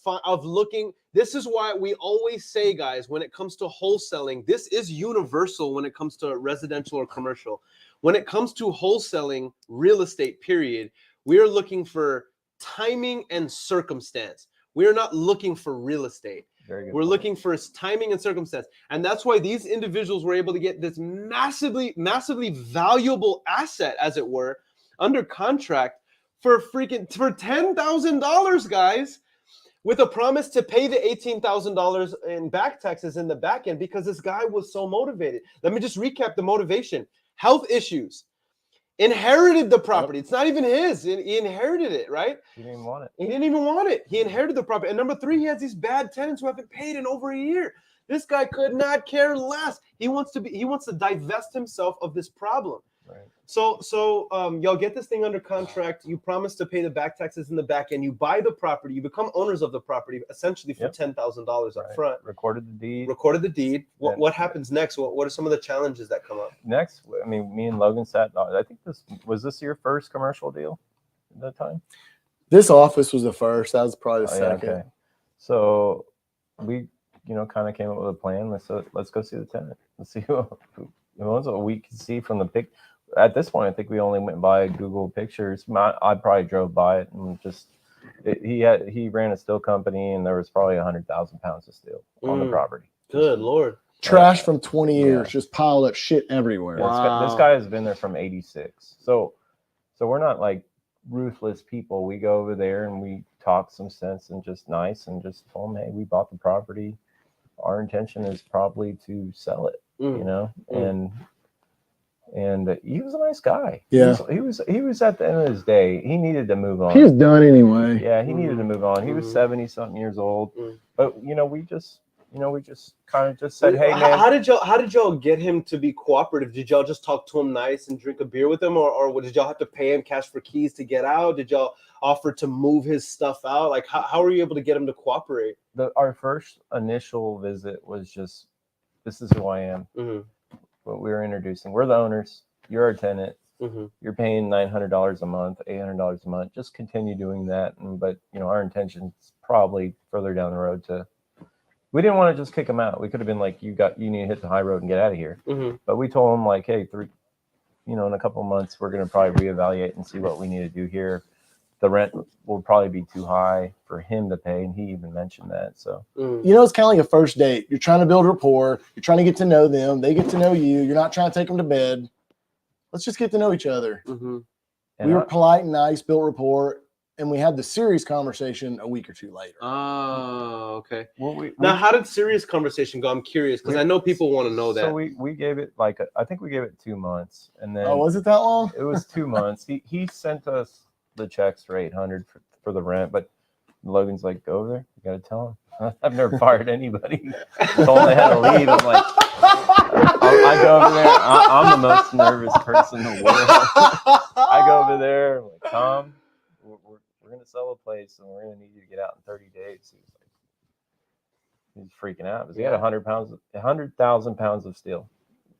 looking. This is why we always say, guys, when it comes to wholesaling, this is universal when it comes to residential or commercial. When it comes to wholesaling real estate, period, we are looking for timing and circumstance. We are not looking for real estate. Very good We're point. looking for timing and circumstance. And that's why these individuals were able to get this massively valuable asset, as it were, under contract for $10,000, guys, with a promise to pay the $18,000 in back taxes in the back end because this guy was so motivated. Let me just recap the motivation. Health issues. Inherited the property. It's not even his. He inherited it, right? He didn't want it. He didn't even want it. He inherited the property. And number 3, he has these bad tenants who haven't paid in over a year. This guy could not care less. He wants to divest himself of this problem. Right. So y'all get this thing under contract. You promise to pay the back taxes in the back end. You buy the property. You become owners of the property essentially for $10,000 up front. Recorded the deed. What happens next? What are some of the challenges that come up? Next, I mean, me and Logan sat. I think this your first commercial deal at that time? This office was the first. That was probably the second. Okay. So we, kind of came up with a plan. Let's go see the tenant. Let's see who owns it. We can see from the pic. At this point, I think we only went by Google Pictures. I probably drove by it and he ran a steel company, and there was probably 100,000 pounds of steel on the property. Good Lord. Trash from 20 years, just piled up shit everywhere. Wow. This guy has been there from 86. So we're not like ruthless people. We go over there and we talk some sense and just nice and just told him, hey, we bought the property. Our intention is probably to sell it, and he was a nice guy. Yeah. He was at the end of his day, he needed to move on. He was done anyway. Yeah, he needed to move on. He was 70-something years old. But we just kind of just said, hey man. How did y'all get him to be cooperative? Did y'all just talk to him nice and drink a beer with him, or did y'all have to pay him cash for keys to get out? Did y'all offer to move his stuff out? Like how were you able to get him to cooperate? Our first initial visit was just, this is who I am. What we were introducing. We're the owners. You're our tenant. You're paying $900 a month, $800 a month. Just continue doing that. But our intention is probably further down the road we didn't want to just kick them out. We could have been like, you need to hit the high road and get out of here. But we told them like, hey, in a couple of months, we're going to probably reevaluate and see what we need to do here. The rent will probably be too high for him to pay. And he even mentioned that. So, it's kind of like a first date. You're trying to build rapport. You're trying to get to know them. They get to know you. You're not trying to take them to bed. Let's just get to know each other. We were polite and nice, built rapport. And we had the serious conversation a week or two later. Oh, okay. Well, now, how did serious conversation go? I'm curious because I know people want to know that. So we gave it I think we gave it 2 months, and then. Oh, was it that long? It was 2 months. He sent us the checks for $800 for the rent, but Logan's like, go over there. You got to tell him. I've never fired anybody. Told them they had to leave. I'm like, I go over there. I'm the most nervous person in the world. I go over there. I'm like, Tom, we're going to sell a place and we're going to need you to get out in 30 days. He's freaking out because he had 100,000 pounds of steel.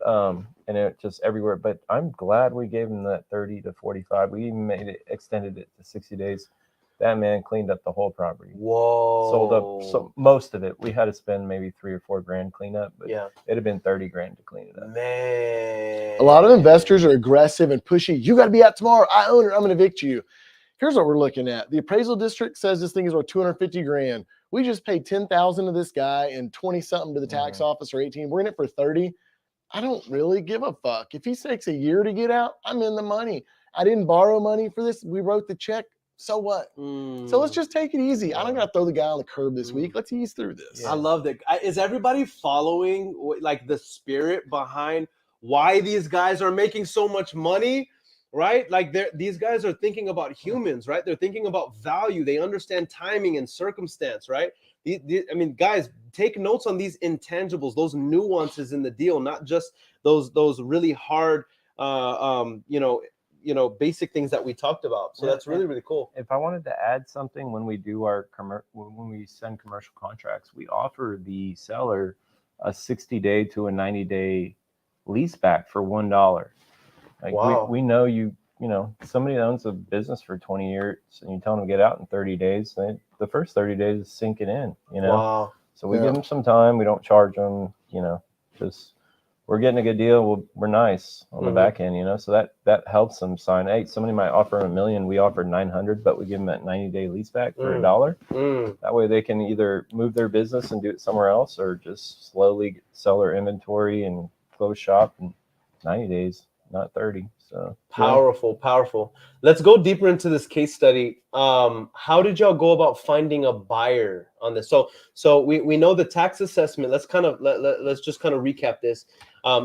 And it just everywhere. But I'm glad we gave him that 30 to 45. We even extended it to 60 days. That man cleaned up the whole property. Whoa. Sold up most of it. We had to spend maybe $3 or $4 grand clean up, but it'd have been 30 grand to clean it up. Man. A lot of investors are aggressive and pushy. You got to be out tomorrow. I own it. I'm going to evict you. Here's what we're looking at. The appraisal district says this thing is worth 250 grand. We just paid 10,000 to this guy and 20 something to the tax office, or 18. We're in it for 30. I don't really give a fuck. If he takes a year to get out, I'm in the money. I didn't borrow money for this. We wrote the check. So what? So let's just take it easy. I don't got to throw the guy on the curb this week. Let's ease through this. I love that. Is everybody following like the spirit behind why these guys are making so much money? Right? Like these guys are thinking about humans, right? They're thinking about value. They understand timing and circumstance, right? I mean, guys, take notes on these intangibles, those nuances in the deal, not just those really hard, basic things that we talked about. So that's really, really cool. If I wanted to add something, when we do when we send commercial contracts, we offer the seller a 60-day to a 90-day leaseback for $1. Like we know somebody that owns a business for 20 years and you tell them to get out in 30 days, the first 30 days is sinking in, Wow. So we give them some time. We don't charge them, just we're getting a good deal. We're nice on the back end, so that helps them sign. Hey, somebody might offer $1 million. We offer 900, but we give them that 90-day lease back for $1. That way they can either move their business and do it somewhere else, or just slowly sell their inventory and close shop in 90 days, not 30. So powerful. Let's go deeper into this case study. How did y'all go about finding a buyer on this? So we know the tax assessment. Let's just kind of recap this.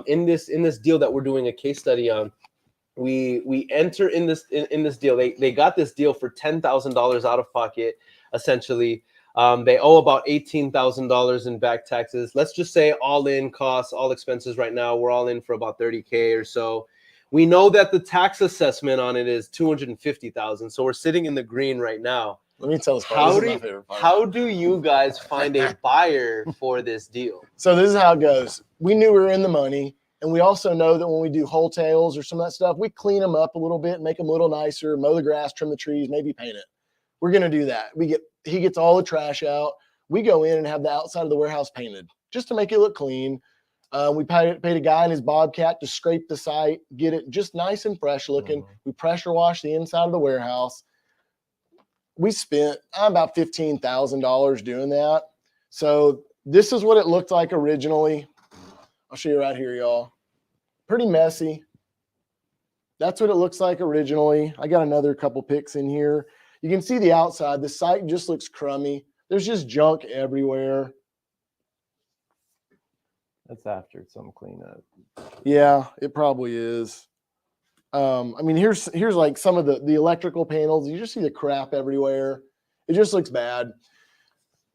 In this deal that we're doing a case study on, we enter in this deal. They got this deal for $10,000 out of pocket, essentially. They owe about $18,000 in back taxes. Let's just say all in costs, all expenses right now, we're all in for about $30K or so. We know that the tax assessment on it is $250,000. So we're sitting in the green right now. Let me tell this part. This is my favorite part. How do you guys find a buyer for this deal? So this is how it goes. We knew we were in the money, and we also know that when we do wholesales or some of that stuff, we clean them up a little bit, make them a little nicer, mow the grass, trim the trees, maybe paint it. We're gonna do that. He gets all the trash out. We go in and have the outside of the warehouse painted just to make it look clean. We paid a guy in his Bobcat to scrape the site, get it just nice and fresh looking. We pressure wash the inside of the warehouse. We spent about $15,000 doing that. So this is what it looked like originally. I'll show you right here, y'all. Pretty messy. That's what it looks like originally. I got another couple pics in here. You can see the outside. The site just looks crummy. There's just junk everywhere. That's after some cleanup. Yeah, it probably is. I mean, here's like some of the electrical panels. You just see the crap everywhere. It just looks bad.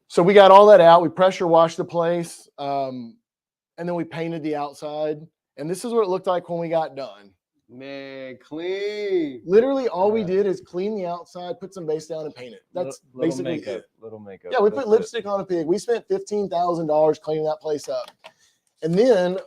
So we got all that out. We pressure washed the place, and then we painted the outside. And this is what it looked like when we got done. Man, clean. Literally, all we did is clean the outside, put some base down, and paint it. That's basically it. Little makeup. Yeah, we put lipstick on a pig. We spent $15,000 cleaning that place up. And then,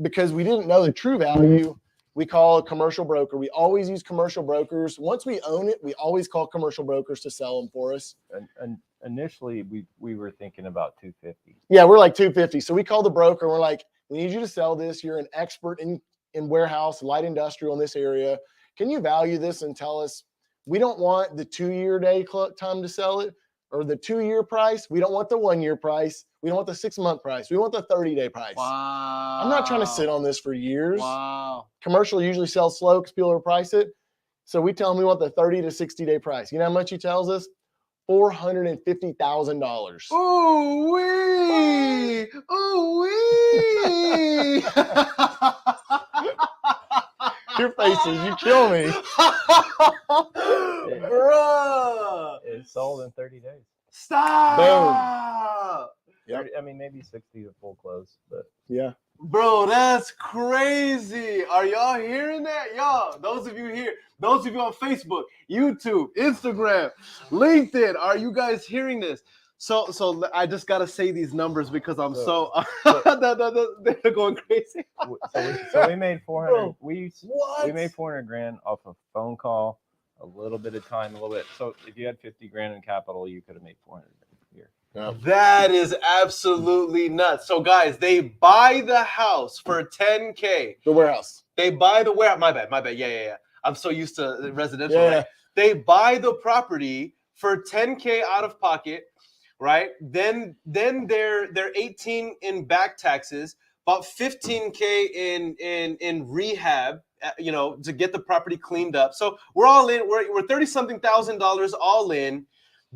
because we didn't know the true value, we call a commercial broker. We always use commercial brokers. Once we own it, we always call commercial brokers to sell them for us. And initially, we were thinking about 250. Yeah, we're like 250. So we call the broker. We're like, we need you to sell this. You're an expert in warehouse, light industrial in this area. Can you value this and tell us? We don't want the 2-year day time to sell it or the 2-year price. We don't want the 1-year price. We don't want the 6-month price. We want the 30-day price. Wow. I'm not trying to sit on this for years. Wow. Commercial usually sells slow because people overprice it. So we tell him we want the 30 to 60-day price. You know how much he tells us? $450,000. Ooh wee! Ooh wee! Your faces, you kill me. Bruh! It sold in 30 days. Stop! Yep. I mean, maybe 60 to full close, but Yeah. Bro, that's crazy. Are y'all hearing that? Y'all, those of you here, those of you on Facebook, YouTube, Instagram, LinkedIn, are you guys hearing this? So I just got to say these numbers because I'm they're going crazy. So we made 400. Bro, we what? made 400 grand off a phone call, a little bit of time, a little bit. So if you had 50 grand in capital, you could have made 400 a year. That is absolutely nuts. So guys, they buy the house for $10K. The warehouse. They buy the warehouse. My bad. Yeah. I'm so used to residential. Yeah. Right? They buy the property for $10K out of pocket, right? Then they're 18 in back taxes, about $15K in rehab, to get the property cleaned up. So we're all in. We're $30-something thousand all in.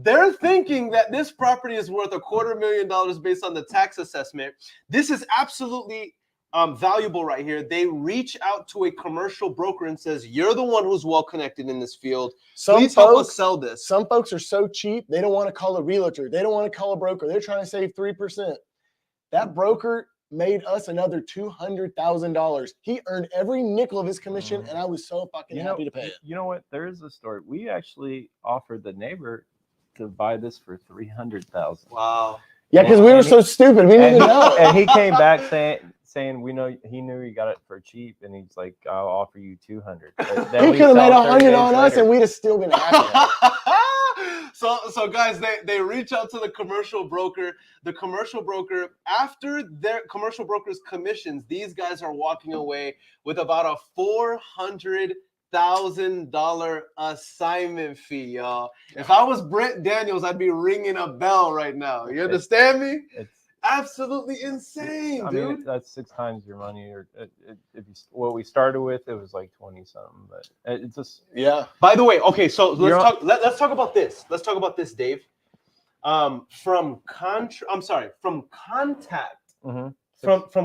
They're thinking that this property is worth $250,000 based on the tax assessment. This is absolutely valuable right here. They reach out to a commercial broker and says, you're the one who's well connected in this field. Please help us sell this. Some folks are so cheap, they don't want to call a realtor. They don't want to call a broker. They're trying to save 3%. That broker made us another $200,000. He earned every nickel of his commission, and I was so fucking happy to pay it. You know what? There is a story. We actually offered the neighbor to buy this for $300,000. Wow. Yeah, because we were so stupid. We didn't even know. And he came back saying he knew he got it for cheap, and he's like, I'll offer you 200. He could have made 100 on us, and we'd have still been happy. So guys, they reach out to the commercial broker. The commercial broker, after their commercial broker's commissions, these guys are walking away with about a $400,000 assignment fee, y'all. If I was Brent Daniels, I'd be ringing a bell right now. You understand me? It's absolutely insane, dude. I mean, that's 6 times your money. Or what we started with, it was like 20 something, but it's just By the way, okay, so let's talk about this. Let's talk about this, Dave. From contact, from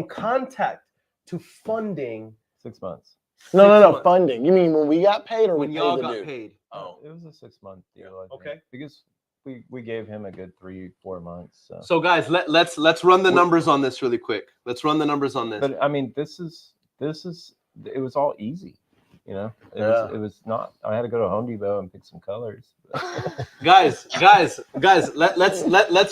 contact to funding, 6 months. No, funding. You mean when we got paid or when we y'all paid got dude? paid? Oh, it was a 6-month deal. I think, okay, because we gave him a good 3-4 months. So guys, let's run the numbers on this really quick. Let's run the numbers on this. But I mean, this is it was all easy. You know, Yeah. it was not. I had to go to Home Depot and pick some colors. guys, let's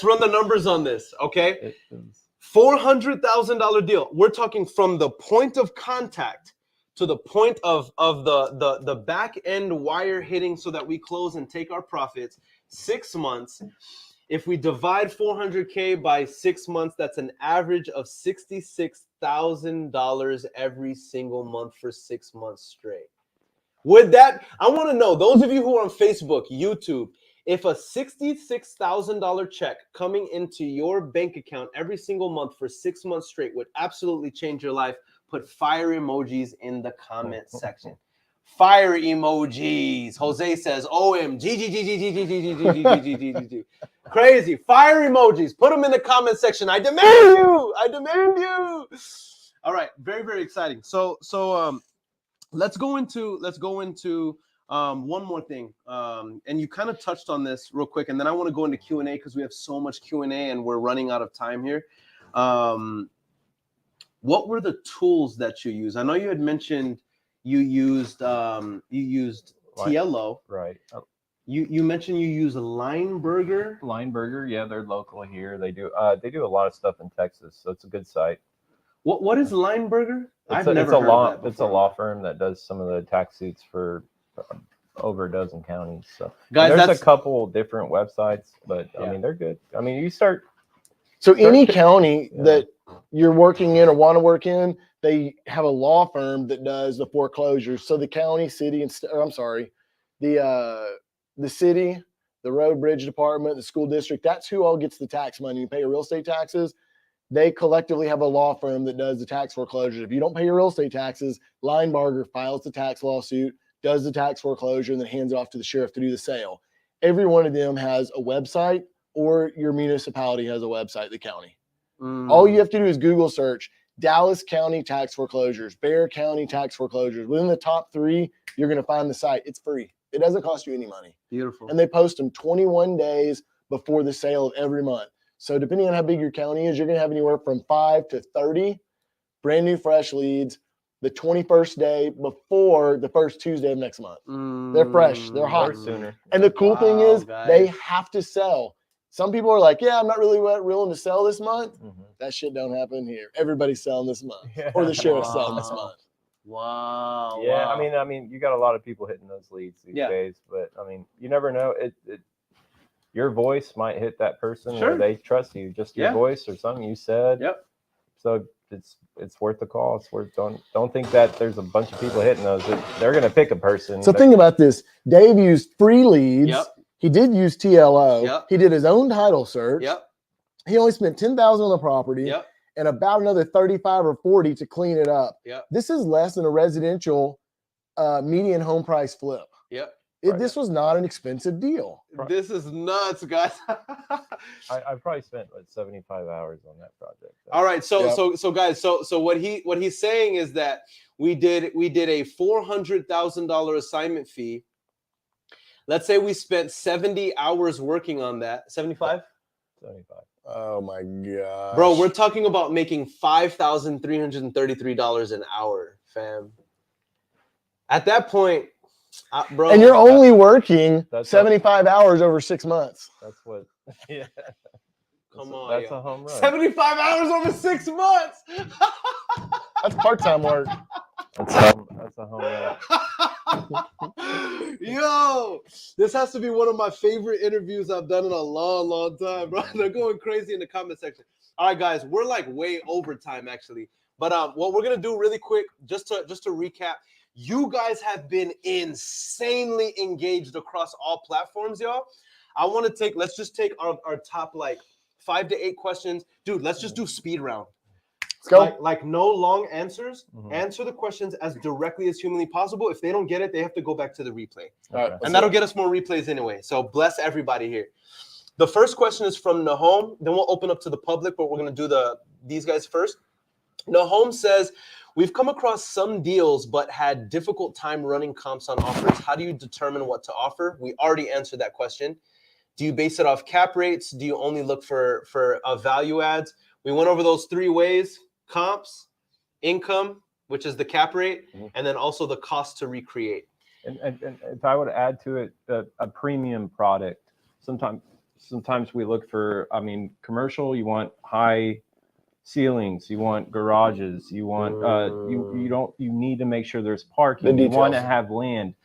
run the numbers on this, okay? It was, $400,000 deal. We're talking from the point of contact to the point of the back end wire hitting so that we close and take our profits. 6 months. If we divide 400K by 6 months, that's an average of $66,000 every single month for 6 months straight. With that, I want to know, those of you who are on Facebook, YouTube, if a $66,000 check coming into your bank account every single month for 6 months straight would absolutely change your life, put fire emojis in the comment section. Fire emojis. Jose says, OMG. Crazy. Fire emojis. Put them in the comment section. I demand you. I demand you. All right. Very, very exciting. So let's go into one more thing. And you kind of touched on this real quick, and then I want to go into Q&A because we have so much Q&A and we're running out of time here. What were the tools that you use? I know you had mentioned you used TLO. right. You mentioned you use Lineberger. Lineberger, yeah, they're local here. They do a lot of stuff in Texas, so it's a good site. What is Lineberger? It's a law firm that does some of the tax suits for over a dozen counties. So guys, there's a couple different websites, but I mean they're good. I mean So any county that you're working in or want to work in, they have a law firm that does the foreclosures. So the county, city, the city, the road bridge department, the school district, that's who all gets the tax money. You pay your real estate taxes. They collectively have a law firm that does the tax foreclosures. If you don't pay your real estate taxes, Lineberger files the tax lawsuit, does the tax foreclosure, and then hands it off to the sheriff to do the sale. Every one of them has a website, or your municipality has a website, the county. All you have to do is Google search Dallas County tax foreclosures, Bexar County tax foreclosures. Within the top 3, you're going to find the site. It's free. It doesn't cost you any money. Beautiful. And they post them 21 days before the sale of every month. So depending on how big your county is, you're going to have anywhere from 5 to 30 brand new fresh leads the 21st day before the first Tuesday of next month. They're fresh. They're hot. sooner. And the cool thing is guys, they have to sell. Some people are like, yeah, I'm not really willing to sell this month. Mm-hmm. That shit don't happen here. Everybody's selling this month, or the sheriff's selling this month. Wow. Yeah, wow. I mean, you got a lot of people hitting those leads these days, but I mean, you never know. Your voice might hit that person where they trust you, just your voice or something you said. Yep. So it's worth the call. It's worth don't think that there's a bunch of people hitting those. They're gonna pick a person. So think about this. Dave used free leads. Yep. He did use TLO. Yep. He did his own title search. Yep. He only spent $10,000 on the property. Yep. And about another 35 or 40 to clean it up. Yep. This is less than a residential median home price flip. Yep. This was not an expensive deal. This is nuts, guys. I probably spent 75 hours on that project. All right, so guys, so what he's saying is that we did a $400,000 assignment fee. Let's say we spent 70 hours working on that. 75? 75. Oh my god, bro, we're talking about making $5,333 an hour, fam. At that point, bro, and you're only working 75 hours over 6 months. That's what. Yeah. Come on, that's a home run. 75 hours over 6 months. That's part-time work. That's a home run. Yo, this has to be one of my favorite interviews I've done in a long time, bro. They're going crazy in the comment section. All right, guys, we're like way over time actually. But what we're gonna do really quick, just to recap, you guys have been insanely engaged across all platforms, y'all. Let's just take our top like 5 to 8 questions. Dude, let's just do speed round. Let's go. Like no long answers. Mm-hmm. Answer the questions as directly as humanly possible. If they don't get it, they have to go back to the replay. All right, and that'll get us more replays anyway. So bless everybody here. The first question is from Nahom. Then we'll open up to the public, but we're going to do these guys first. Nahom says, we've come across some deals, but had difficult time running comps on offers. How do you determine what to offer? We already answered that question. Do you base it off cap rates? Do you only look for value adds? We went over those 3 ways: comps, income, which is the cap rate, and then also the cost to recreate. And if I would add to it a premium product, sometimes we look for, I mean, commercial, you want high ceilings, you want garages, you want you need to make sure there's parking, you want to have land.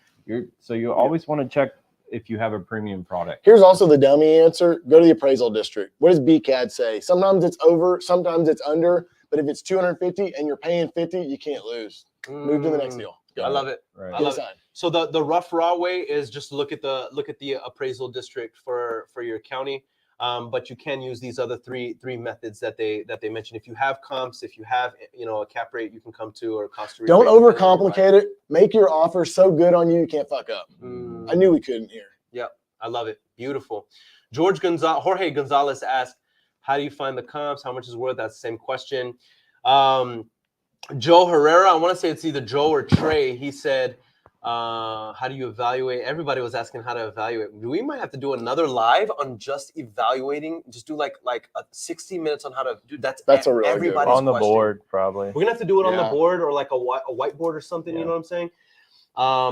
So you always want to check if you have a premium product. Here's also the dummy answer. Go to the appraisal district. What does BCAD say? Sometimes it's over, sometimes it's under, but if it's 250 and you're paying 50, you can't lose. Move to the next deal. I love it. Right. I love it. So the rough raw way is just look at the appraisal district for your county. But you can use these other three methods that they mentioned. If you have comps, if you have a cap rate you can come to, or cost to recreate. Don't overcomplicate it. Make your offer so good on you can't fuck up. I knew we couldn't here. Yep, I love it. Beautiful. Jorge Gonzalez asked, how do you find the comps? How much is worth? That's the same question. Joe Herrera, I want to say it's either Joe or Trey. He said, how do you evaluate? Everybody was asking how to evaluate. We might have to do another live on just evaluating. Just do like 60 minutes on how to do. That's a really everybody's on the question. Board probably. We're gonna have to do it on the board, or like a whiteboard or something. You know what I'm saying?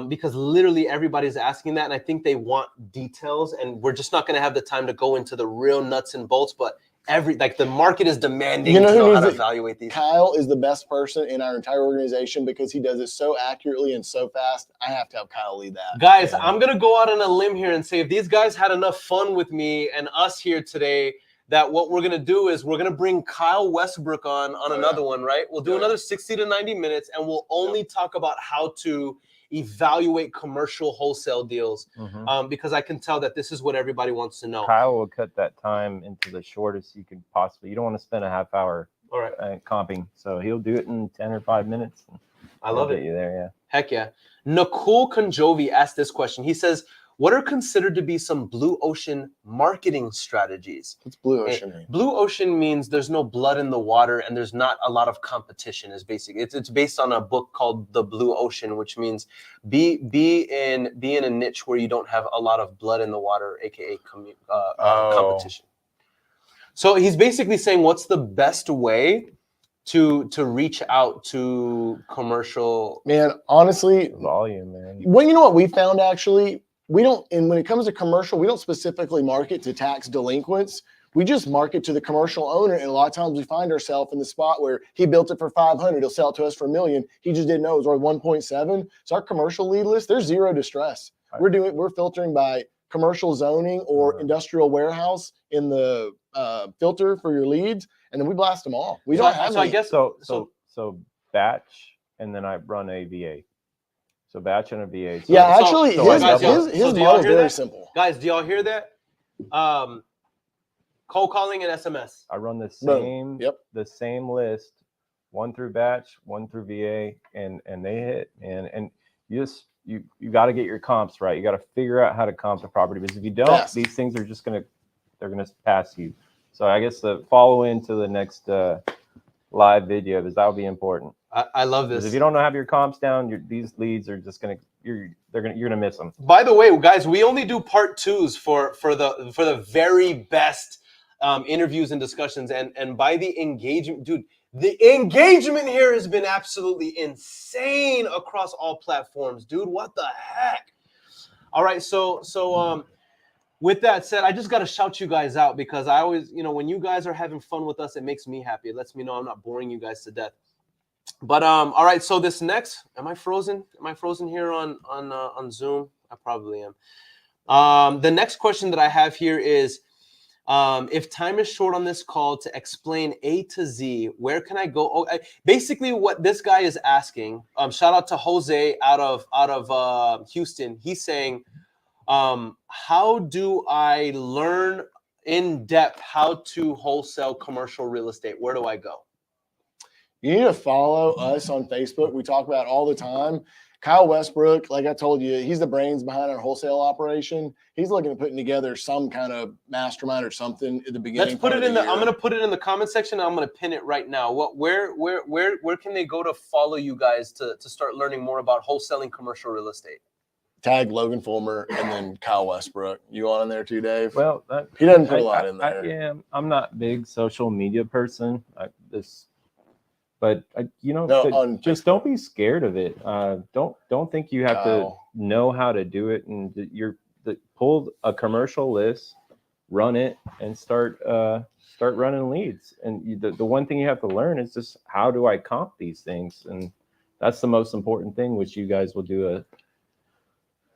Because literally everybody's asking that, and I think they want details, and we're just not gonna have the time to go into the real nuts and bolts. But the market is demanding to know how to evaluate these. Kyle is the best person in our entire organization because he does it so accurately and so fast. I have to have Kyle lead that. Guys, I'm going to go out on a limb here and say if these guys had enough fun with me and us here today, that what we're going to do is we're going to bring Kyle Westbrook on another one, right? We'll do another 60 to 90 minutes, and we'll only talk about how to evaluate commercial wholesale deals, because I can tell that this is what everybody wants to know. Kyle will cut that time into the shortest you can possibly. You don't want to spend a half hour comping, so he'll do it in 10 or 5 minutes. I love it. Get you there, yeah. Heck yeah. Nakul Konjovi asked this question. He says, what are considered to be some blue ocean marketing strategies? What's blue ocean mean? Blue ocean means there's no blood in the water and there's not a lot of competition. Is basically it's based on a book called The Blue Ocean, which means be in a niche where you don't have a lot of blood in the water, aka competition. So he's basically saying, what's the best way to reach out to commercial? Man, honestly, volume, man. Well, you know what we found actually. We don't, and when it comes to commercial, we don't specifically market to tax delinquents. We just market to the commercial owner. And a lot of times we find ourselves in the spot where he built it for 500. He'll sell it to us for $1 million. He just didn't know it was worth 1.7. So our commercial lead list, there's zero distress. We're filtering by commercial zoning or industrial warehouse in the filter for your leads. And then we blast them all. We don't have any. I guess so batch, and then I run a VA. So batch and a VA. So yeah, actually, his model is very simple. Guys, do y'all hear that? Cold calling and SMS. I run the same list, one through batch, one through VA, and they hit. And you got to get your comps right. You got to figure out how to comp the property, because if you don't, these things are just gonna pass you. So I guess the follow into the next live video, because that would be important. I love this. If you don't have your comps down, these leads are just you're gonna miss them. By the way, guys, we only do part twos for the very best interviews and discussions, and by the engagement, dude, the engagement here has been absolutely insane across all platforms, dude. What the heck? All right, so with that said, I just got to shout you guys out, because I always, when you guys are having fun with us, it makes me happy. It lets me know I'm not boring you guys to death. But all right, so this next, am I frozen? Am I frozen here on Zoom? I probably am. The next question that I have here is, if time is short on this call to explain A to Z, where can I go? Basically, what this guy is asking. Shout out to Jose out of Houston. He's saying, how do I learn in depth how to wholesale commercial real estate? Where do I go? You need to follow us on Facebook. We talk about it all the time. Kyle Westbrook, like I told you, he's the brains behind our wholesale operation. He's looking at putting together some kind of mastermind or something at the beginning. Let's put it in the. I'm going to put it in the comment section. And I'm going to pin it right now. Where can they go to follow you guys to start learning more about wholesaling commercial real estate? Tag Logan Fullmer and then Kyle Westbrook. You on in there too, Dave? Well, he doesn't put a lot in there. I'm not a big social media person. But just don't be scared of it. Don't think you have to know how to do it, and pull a commercial list, run it, and start running leads. And the one thing you have to learn is just, how do I comp these things? And that's the most important thing, which you guys will do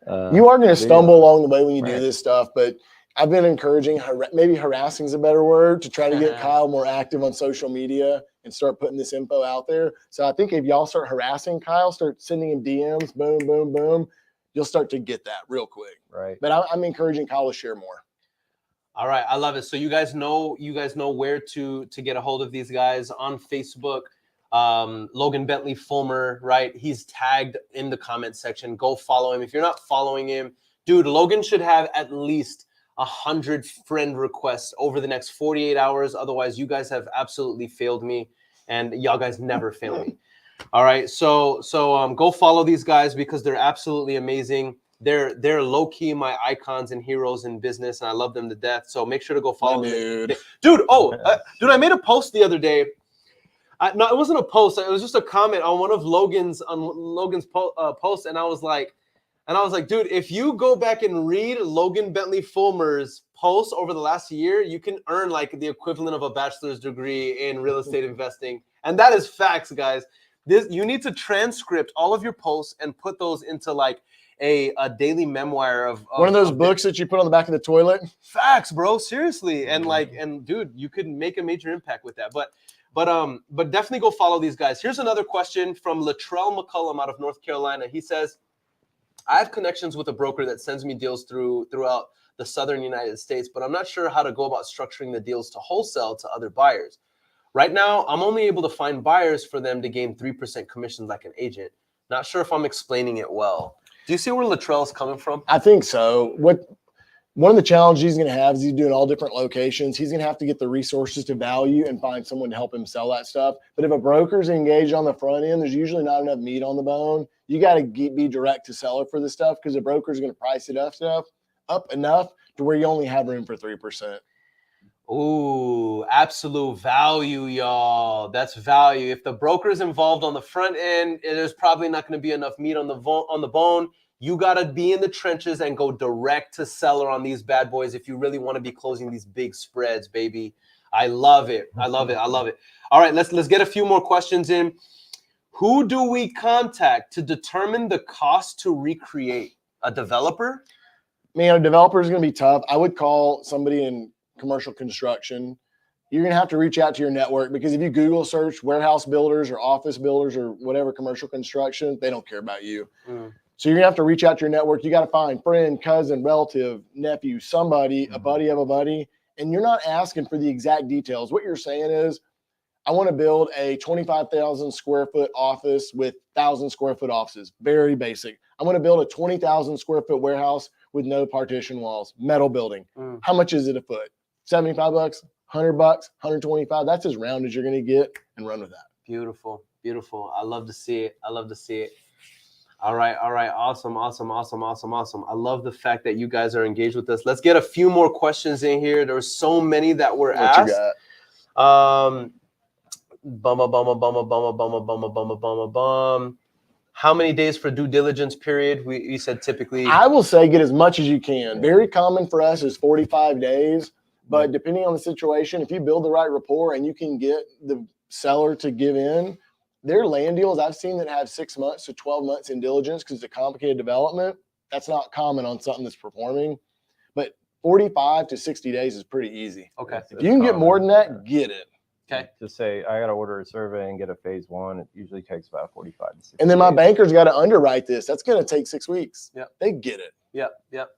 you are going to stumble along the way when you do this stuff, but I've been encouraging, maybe harassing is a better word, to try to get Kyle more active on social media and start putting this info out there. So I think if y'all start harassing Kyle, start sending him DMs, boom, boom, boom, you'll start to get that real quick. Right. But I'm encouraging Kyle to share more. All right, I love it. So you guys know where to get a hold of these guys on Facebook. Logan Bentley Fullmer, right? He's tagged in the comment section. Go follow him. If you're not following him, dude, Logan should have at least 100 friend requests over the next 48 hours. Otherwise, you guys have absolutely failed me, and y'all guys never fail me. All right, so go follow these guys because they're absolutely amazing. They're low key my icons and heroes in business, and I love them to death. So make sure to go follow them, dude. Dude, I made a post the other day. No, it wasn't a post. It was just a comment on one of Logan's posts, and I was like, dude, if you go back and read Logan Bentley Fullmer's posts over the last year, you can earn like the equivalent of a bachelor's degree in real estate investing, and that is facts, guys. You need to transcript all of your posts and put those into like a daily memoir of one of those books that you put on the back of the toilet. Facts, bro. Seriously, and dude, you could make a major impact with that. But definitely go follow these guys. Here's another question from Latrell McCullum out of North Carolina. He says, I have connections with a broker that sends me deals throughout the southern United States, but I'm not sure how to go about structuring the deals to wholesale to other buyers. Right now, I'm only able to find buyers for them to gain 3% commissions like an agent. Not sure if I'm explaining it well. Do you see where Latrell's coming from? I think so. One of the challenges he's going to have is he's doing all different locations. He's going to have to get the resources to value and find someone to help him sell that stuff. But if a broker's engaged on the front end, there's usually not enough meat on the bone. You got to be direct to seller for this stuff because the broker's going to price it up enough to where you only have room for 3%. Ooh, absolute value, y'all. That's value. If the broker is involved on the front end, there's probably not going to be enough meat on the bone. You got to be in the trenches and go direct to seller on these bad boys if you really want to be closing these big spreads, baby. I love it. I love it. I love it. All right, let's get a few more questions in. Who do we contact to determine the cost to recreate? A developer? Man, a developer is going to be tough. I would call somebody in commercial construction. You're going to have to reach out to your network because if you Google search warehouse builders or office builders or whatever commercial construction, they don't care about you. So you're going to have to reach out to your network. You got to find friend, cousin, relative, nephew, somebody, a buddy of a buddy. And you're not asking for the exact details. What you're saying is, I want to build a 25,000 square foot office with 1,000 square foot offices. Very basic. I'm going to build a 20,000 square foot warehouse with no partition walls, metal building. How much is it a foot? $75, $100, $125. That's as round as you're going to get, and run with that. Beautiful. Beautiful. I love to see it. I love to see it. All right. Awesome. I love the fact that you guys are engaged with us. Let's get a few more questions in here. There were so many that were asked. How many days for due diligence period? We said typically. I will say get as much as you can. Very common for us is 45 days. But depending on the situation, if you build the right rapport and you can get the seller to give in, there are land deals I've seen that have 6 months to 12 months in diligence because it's a complicated development. That's not common on something that's performing. But 45 to 60 days is pretty easy. Okay. If you can get more than that, get it. Okay. To say I got to order a survey and get a phase one, it usually takes about 45 to 60 And then my days. banker's got to underwrite this. That's going to take 6 weeks. Yeah. They get it. Yep.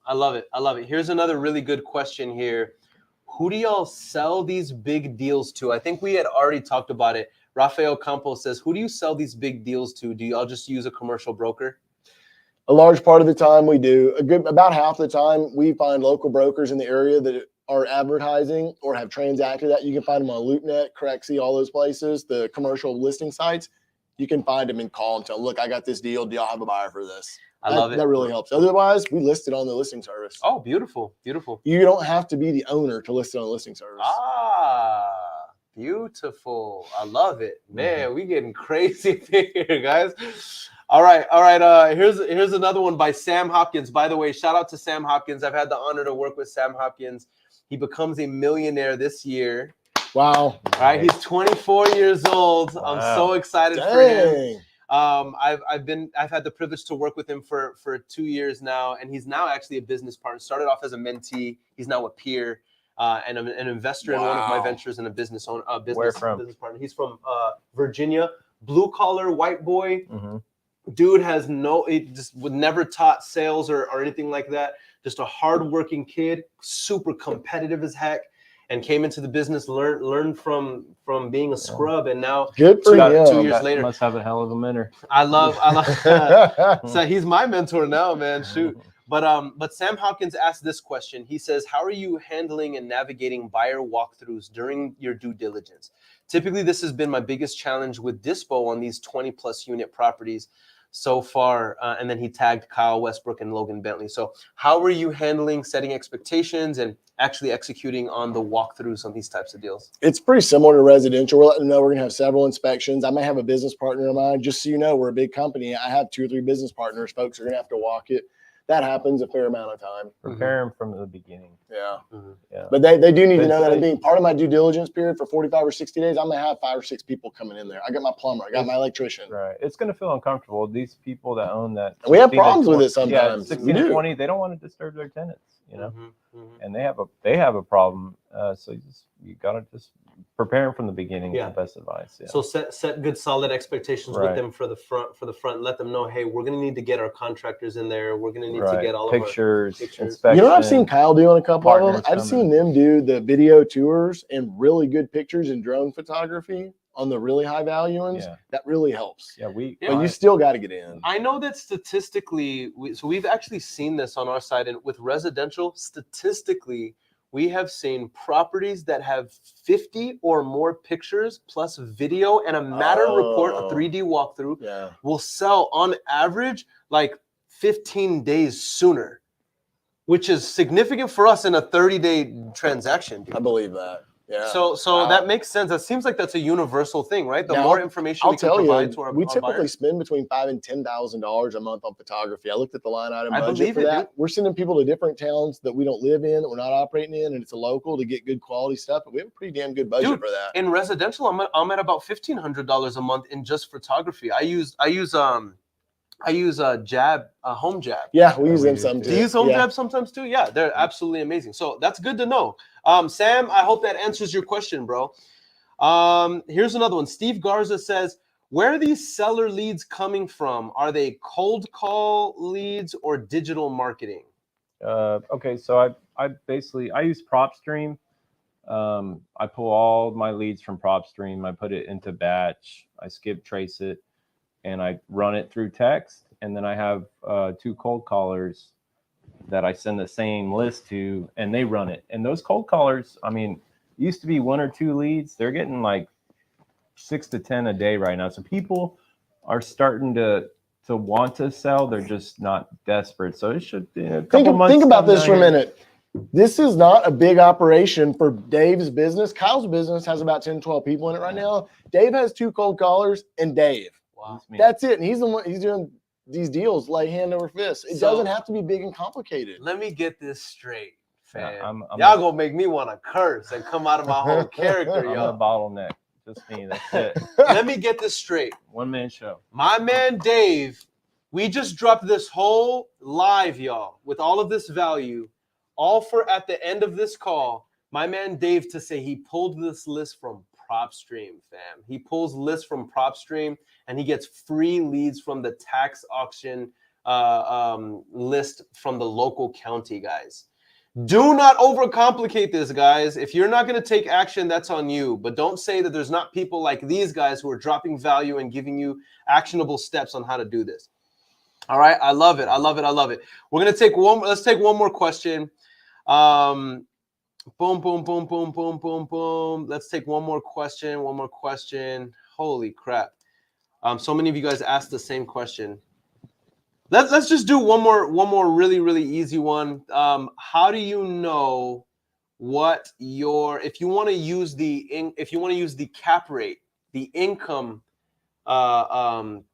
I love it. Here's another really good question here. Who do y'all sell these big deals to? I think we had already talked about it. Rafael Campos says, who do you sell these big deals to? Do y'all just use a commercial broker? A large part of the time we do. About half the time we find local brokers in the area that are advertising or have transacted that. You can find them on LoopNet, Corexy, all those places, the commercial listing sites. You can find them and call and tell, look, I got this deal. Do y'all have a buyer for this? I love it. That really helps. Otherwise, we list it on the listing service. Oh, beautiful. You don't have to be the owner to list it on the listing service. Beautiful. I love it. Man, we getting crazy here, guys. All right. Here's another one by Sam Hopkins. By the way, shout out to Sam Hopkins. I've had the honor to work with Sam Hopkins. He becomes a millionaire this year. Wow. All right. He's 24 years old. Wow. I'm so excited for him. I've had the privilege to work with him for 2 years now, and he's now actually a business partner. Started off as a mentee. He's now a peer. And an investor in one of my ventures and a business owner, business partner. He's from Virginia, blue collar, white boy. Dude has he just would never taught sales or anything like that. Just a hardworking kid, super competitive as heck, and came into the business, learned from being a scrub, and now good for him. 2 years later, must have a hell of a mentor. I love. So he's my mentor now, man. Shoot. But Sam Hopkins asked this question. He says, how are you handling and navigating buyer walkthroughs during your due diligence? Typically, this has been my biggest challenge with dispo on these 20 plus unit properties so far. And then he tagged Kyle Westbrook and Logan Bentley. So how are you handling setting expectations and actually executing on the walkthroughs on these types of deals? It's pretty similar to residential. We're letting them know we're going to have several inspections. I may have a business partner of mine. Just so you know, we're a big company. I have 2 or 3 business partners. Folks are going to have to walk it. That happens a fair amount of time. Prepare them from the beginning. Yeah. Yeah. But they do need to know that I'm being part of my due diligence period for 45 or 60 days. I'm going to have 5 or 6 people coming in there. I got my plumber. I got my electrician. Right. It's going to feel uncomfortable. These people that own that. We have problems with it sometimes. 16 to 20, they don't want to disturb their tenants, you know, and they have a problem. So you got to just prepare them from the beginning. Yeah. The best advice. Yeah. So set good solid expectations with them for the front. Let them know, hey, we're going to need to get our contractors in there. We're going to need to get all pictures, of our pictures. Inspection, you know what I've seen Kyle do on a couple of them? I've seen them do the video tours and really good pictures and drone photography on the really high value ones. Yeah. That really helps. Yeah, but you still got to get in. I know that statistically, we've actually seen this on our side, and with residential, statistically, we have seen properties that have 50 or more pictures plus video and a matter report, a 3D walkthrough, will sell on average like 15 days sooner, which is significant for us in a 30-day transaction. Dude. I believe that. Yeah. So that makes sense. That seems like that's a universal thing, right? The more information we can provide to our we typically buyers. spend between $5,000 and $10,000 a month on photography. I looked at the line item I budget believe for it, that. dude. We're sending people to different towns that we don't live in, that we're not operating in, and it's a local to get good quality stuff. But we have a pretty damn good budget for that. In residential, I'm at about $1,500 a month in just photography. I use Jab, Home Jab. Yeah, we use them some too. Do you use Home Jab sometimes too? Yeah, they're absolutely amazing. So that's good to know. Sam, I hope that answers your question, bro. Here's another one. Steve Garza says, where are these seller leads coming from? Are they cold call leads or digital marketing? Okay, so I basically use PropStream. I pull all my leads from PropStream. I put it into batch. I skip trace it, and I run it through text. And then I have 2 cold callers that I send the same list to, and they run it. And those cold callers, I mean, used to be 1 or 2 leads. They're getting like 6 to 10 a day right now. So people are starting to want to sell. They're just not desperate. So it should be a couple months. Think about this for a minute. This is not a big operation for Dave's business. Kyle's business has about 10, 12 people in it right now. Dave has 2 cold callers and Dave. Wow. That's it. And he's the one, he's doing these deals like hand over fist. It doesn't have to be big and complicated. Let me get this straight, fam. Yeah, y'all gonna make me want to curse and come out of my whole character, I'm y'all. a bottleneck. Just me. That's it. Let me get this straight. One-man show. My man Dave, we just dropped this whole live, y'all, with all of this value, all for at the end of this call, my man Dave to say he pulled this list from PropStream, fam. He pulls lists from PropStream and he gets free leads from the tax auction list from the local county, guys. Do not overcomplicate this, guys. If you're not going to take action, that's on you. But don't say that there's not people like these guys who are dropping value and giving you actionable steps on how to do this. All right. I love it. I love it. I love it. We're going to take let's take one more question. Boom, boom, boom, boom, boom, boom, boom. Let's take one more question. One more question. Holy crap. So many of you guys asked the same question. Let's just do one more really, really easy one. How do you know if you want to use the cap rate, the income, the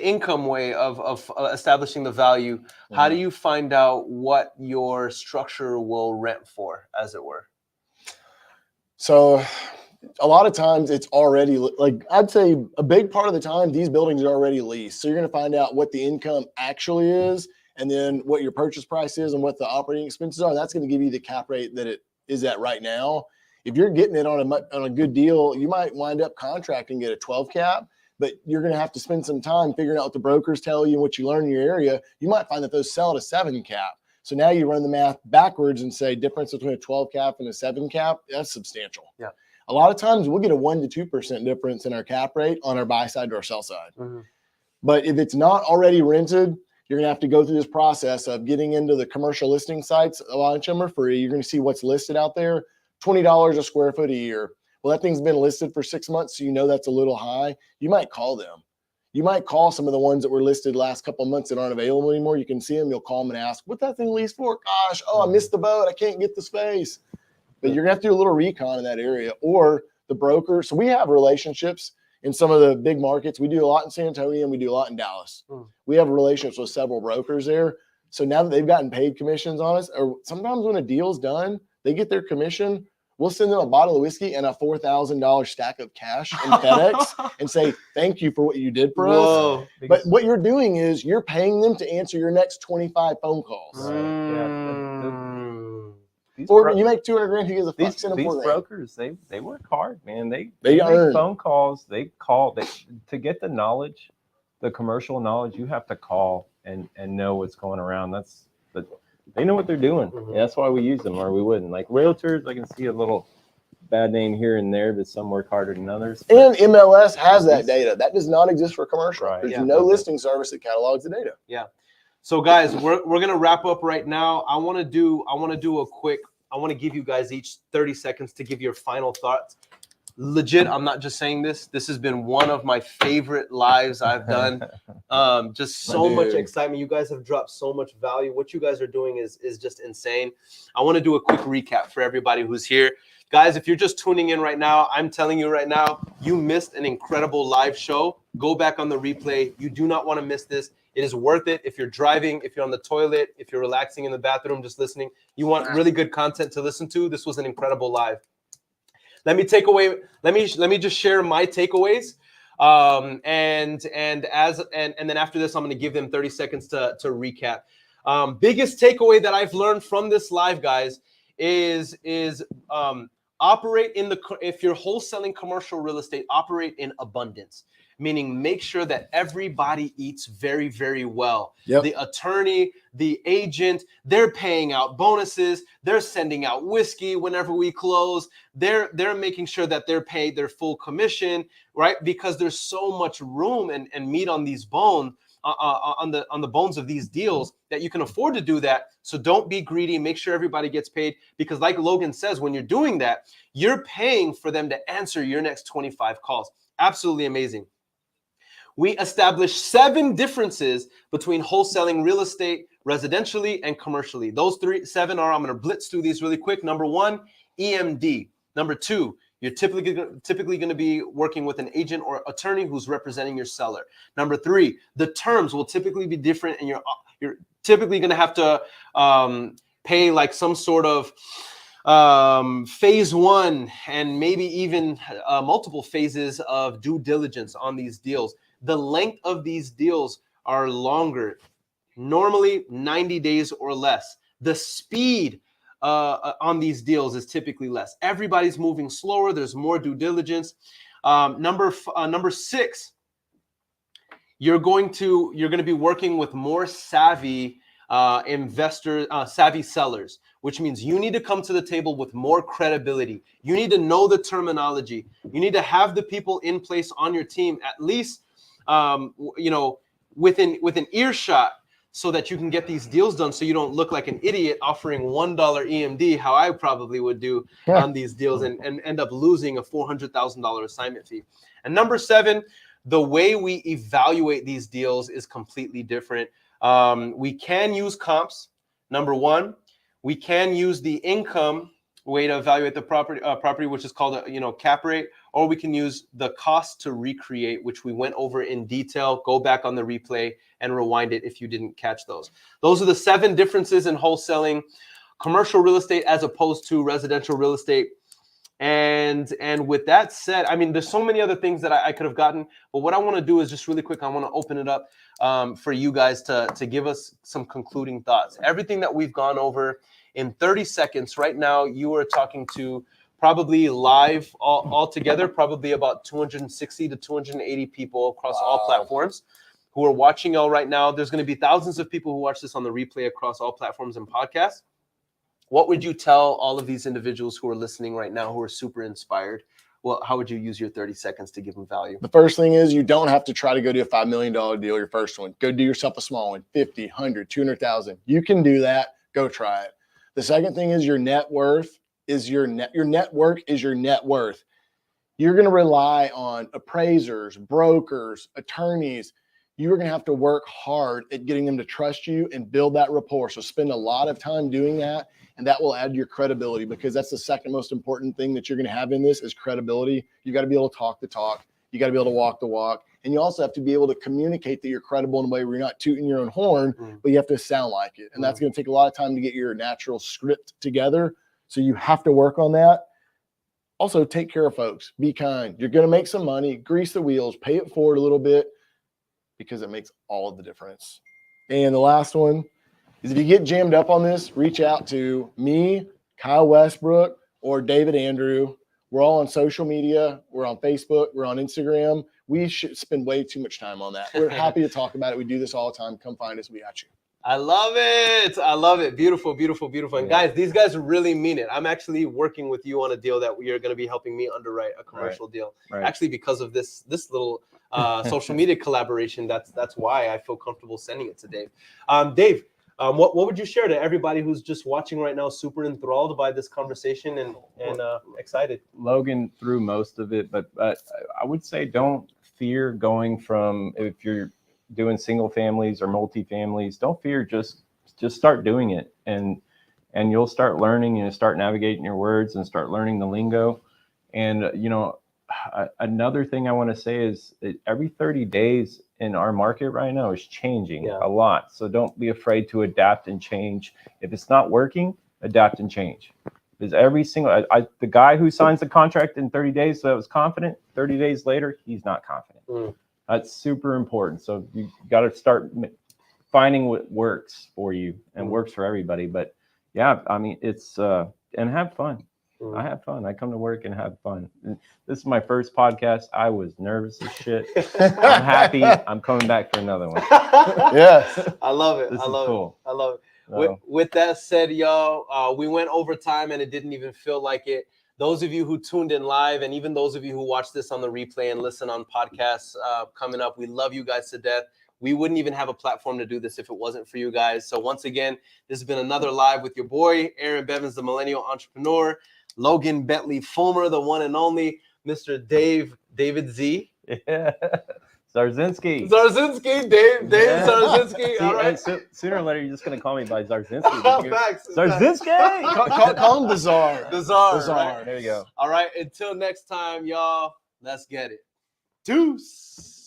income way of establishing the value, how do you find out what your structure will rent for, as it were? So a lot of times it's already, like, I'd say a big part of the time, these buildings are already leased. So you're going to find out what the income actually is, and then what your purchase price is and what the operating expenses are. That's going to give you the cap rate that it is at right now. If you're getting it on a good deal, you might wind up contracting, get a 12 cap, but you're going to have to spend some time figuring out what the brokers tell you and what you learn in your area. You might find that those sell at a 7 cap. So now you run the math backwards and say difference between a 12 cap and a 7 cap, that's substantial. Yeah. A lot of times we'll get a 1 to 2% difference in our cap rate on our buy side to our sell side. But if it's not already rented, you're going to have to go through this process of getting into the commercial listing sites. A lot of them are free. You're going to see what's listed out there, $20 a square foot a year. Well, that thing's been listed for 6 months, so you know that's a little high. You might call them. You might call some of the ones that were listed last couple of months that aren't available anymore. You can see them. You'll call them and ask, what that thing leased for? Gosh, I missed the boat. I can't get the space. But you're going to have to do a little recon in that area, or the broker. So we have relationships in some of the big markets. We do a lot in San Antonio, and we do a lot in Dallas. We have relationships with several brokers there. So now that they've gotten paid commissions on us, or sometimes when a deal's done, they get their commission. We'll send them a bottle of whiskey and a $4,000 stack of cash in FedEx and say, thank you for what you did for us. But what you're doing is you're paying them to answer your next 25 phone calls. Or you make 200 grand, he gives a fuck. Send them These 4 grand. brokers, they work hard, man. They earn. make phone calls. They call to get the knowledge, the commercial knowledge. You have to call and know what's going around. They know what they're doing. And that's why we use them, or we wouldn't. Like realtors, I can see a little bad name here and there, but some work harder than others. And MLS has that data. That does not exist for commercial. Right. There's no listing service that catalogs the data. Yeah. So guys, we're gonna wrap up right now. I want to give you guys each 30 seconds to give your final thoughts. Legit, I'm not just saying this. This has been one of my favorite lives I've done. Just so much excitement. You guys have dropped so much value. What you guys are doing is just insane. I want to do a quick recap for everybody who's here. Guys, if you're just tuning in right now, I'm telling you right now, you missed an incredible live show. Go back on the replay. You do not want to miss this. It is worth it. If you're driving, if you're on the toilet, if you're relaxing in the bathroom, just listening, you want really good content to listen to. This was an incredible live. Let me just share my takeaways. And then after this, I'm going to give them 30 seconds to recap. Biggest takeaway that I've learned from this live, guys, is operate if you're wholesaling commercial real estate, operate in abundance. Meaning make sure that everybody eats very, very well. Yep. The attorney, the agent, they're paying out bonuses. They're sending out whiskey whenever we close. They're making sure that they're paid their full commission, right? Because there's so much room and meat on these bones, on the bones of these deals, that you can afford to do that. So don't be greedy. Make sure everybody gets paid, because like Logan says, when you're doing that, you're paying for them to answer your next 25 calls. Absolutely amazing. We established 7 differences between wholesaling real estate residentially and commercially. Those 7 are, I'm going to blitz through these really quick. Number 1, EMD. Number 2, you're typically going to be working with an agent or attorney who's representing your seller. Number 3, the terms will typically be different, and you're typically going to have to pay like some sort of phase 1 and maybe even multiple phases of due diligence on these deals. The length of these deals are longer, normally 90 days or less. The speed on these deals is typically less. Everybody's moving slower. There's more due diligence. Number 6, you're going to be working with more savvy savvy sellers, which means you need to come to the table with more credibility. You need to know the terminology. You need to have the people in place on your team, at least within earshot, so that you can get these deals done, so you don't look like an idiot offering $1 EMD, how I probably would do on these deals, and end up losing a $400,000 assignment fee. And number 7, the way we evaluate these deals is completely different. We can use comps. Number 1, We can use the income way to evaluate the property, which is called a cap rate, or we can use the cost to recreate, which we went over in detail. Go back on the replay and rewind it if you didn't catch those. Those are the 7 differences in wholesaling commercial real estate as opposed to residential real estate. And with that said, I mean, there's so many other things that I could have gotten, but what I want to do is just really quick, I want to open it up for you guys to give us some concluding thoughts. Everything that we've gone over in 30 seconds right now, you are talking to probably live all together, probably about 260 to 280 people across all platforms who are watching y'all right now. There's going to be thousands of people who watch this on the replay across all platforms and podcasts. What would you tell all of these individuals who are listening right now, who are super inspired? Well, how would you use your 30 seconds to give them value? The first thing is you don't have to try to go do a $5 million deal, your first one. Go do yourself a small one, 50, 100, 200,000. You can do that. Go try it. The second thing is your net worth is your network is your net worth. You're going to rely on appraisers, brokers, attorneys. You're going to have to work hard at getting them to trust you and build that rapport. So spend a lot of time doing that, and that will add to your credibility, because that's the second most important thing that you're going to have in this is credibility. You got to be able to talk the talk. You got to be able to walk the walk. And you also have to be able to communicate that you're credible in a way where you're not tooting your own horn, but you have to sound like it. And that's going to take a lot of time to get your natural script together. So you have to work on that. Also, take care of folks. Be kind. You're going to make some money. Grease the wheels. Pay it forward a little bit, because it makes all of the difference. And the last one is, if you get jammed up on this, reach out to me, Kyle Westbrook, or David Andrew. We're all on social media. We're on Facebook. We're on Instagram. We should spend way too much time on that. We're happy to talk about it. We do this all the time. Come find us. We got you. I love it. I love it. Beautiful, beautiful, beautiful. And guys, these guys really mean it. I'm actually working with you on a deal that you're going to be helping me underwrite a commercial deal. Actually, because of this little social media collaboration, that's why I feel comfortable sending it to Dave. Dave, what would you share to everybody who's just watching right now, super enthralled by this conversation and excited? Logan threw most of it, but I would say don't fear going from, if you're doing single families or multi-families, don't fear, just start doing it, and you'll start learning, start navigating your words and start learning the lingo. And another thing I want to say is that every 30 days in our market right now is changing a lot. So don't be afraid to adapt and change. If it's not working, adapt and change. Because every single, the guy who signs the contract in 30 days so that was confident, 30 days later, he's not confident. That's super important. So you got to start finding what works for you and works for everybody. But yeah, I mean, it's, and have fun. I have fun. I come to work and have fun. This is my first podcast. I was nervous as shit. I'm happy. I'm coming back for another one. Yes. I love it. This I is love cool. it. I love it. So, With that said, y'all, we went over time and it didn't even feel like it. Those of you who tuned in live, and even those of you who watch this on the replay and listen on podcasts coming up, we love you guys to death. We wouldn't even have a platform to do this if it wasn't for you guys. So once again, this has been another live with your boy, Aaron Bevins, the Millennial Entrepreneur, Logan Bentley Fullmer, the one and only, Mr. David Z. Yeah. Zarzinski. Dave Zarzinski. All right. Sooner or later, you're just going to call me by Zarzinski. Facts. Zarzinski! Call him the Czar. The Czar. Right? There you go. All right. Until next time, y'all, let's get it. Deuce.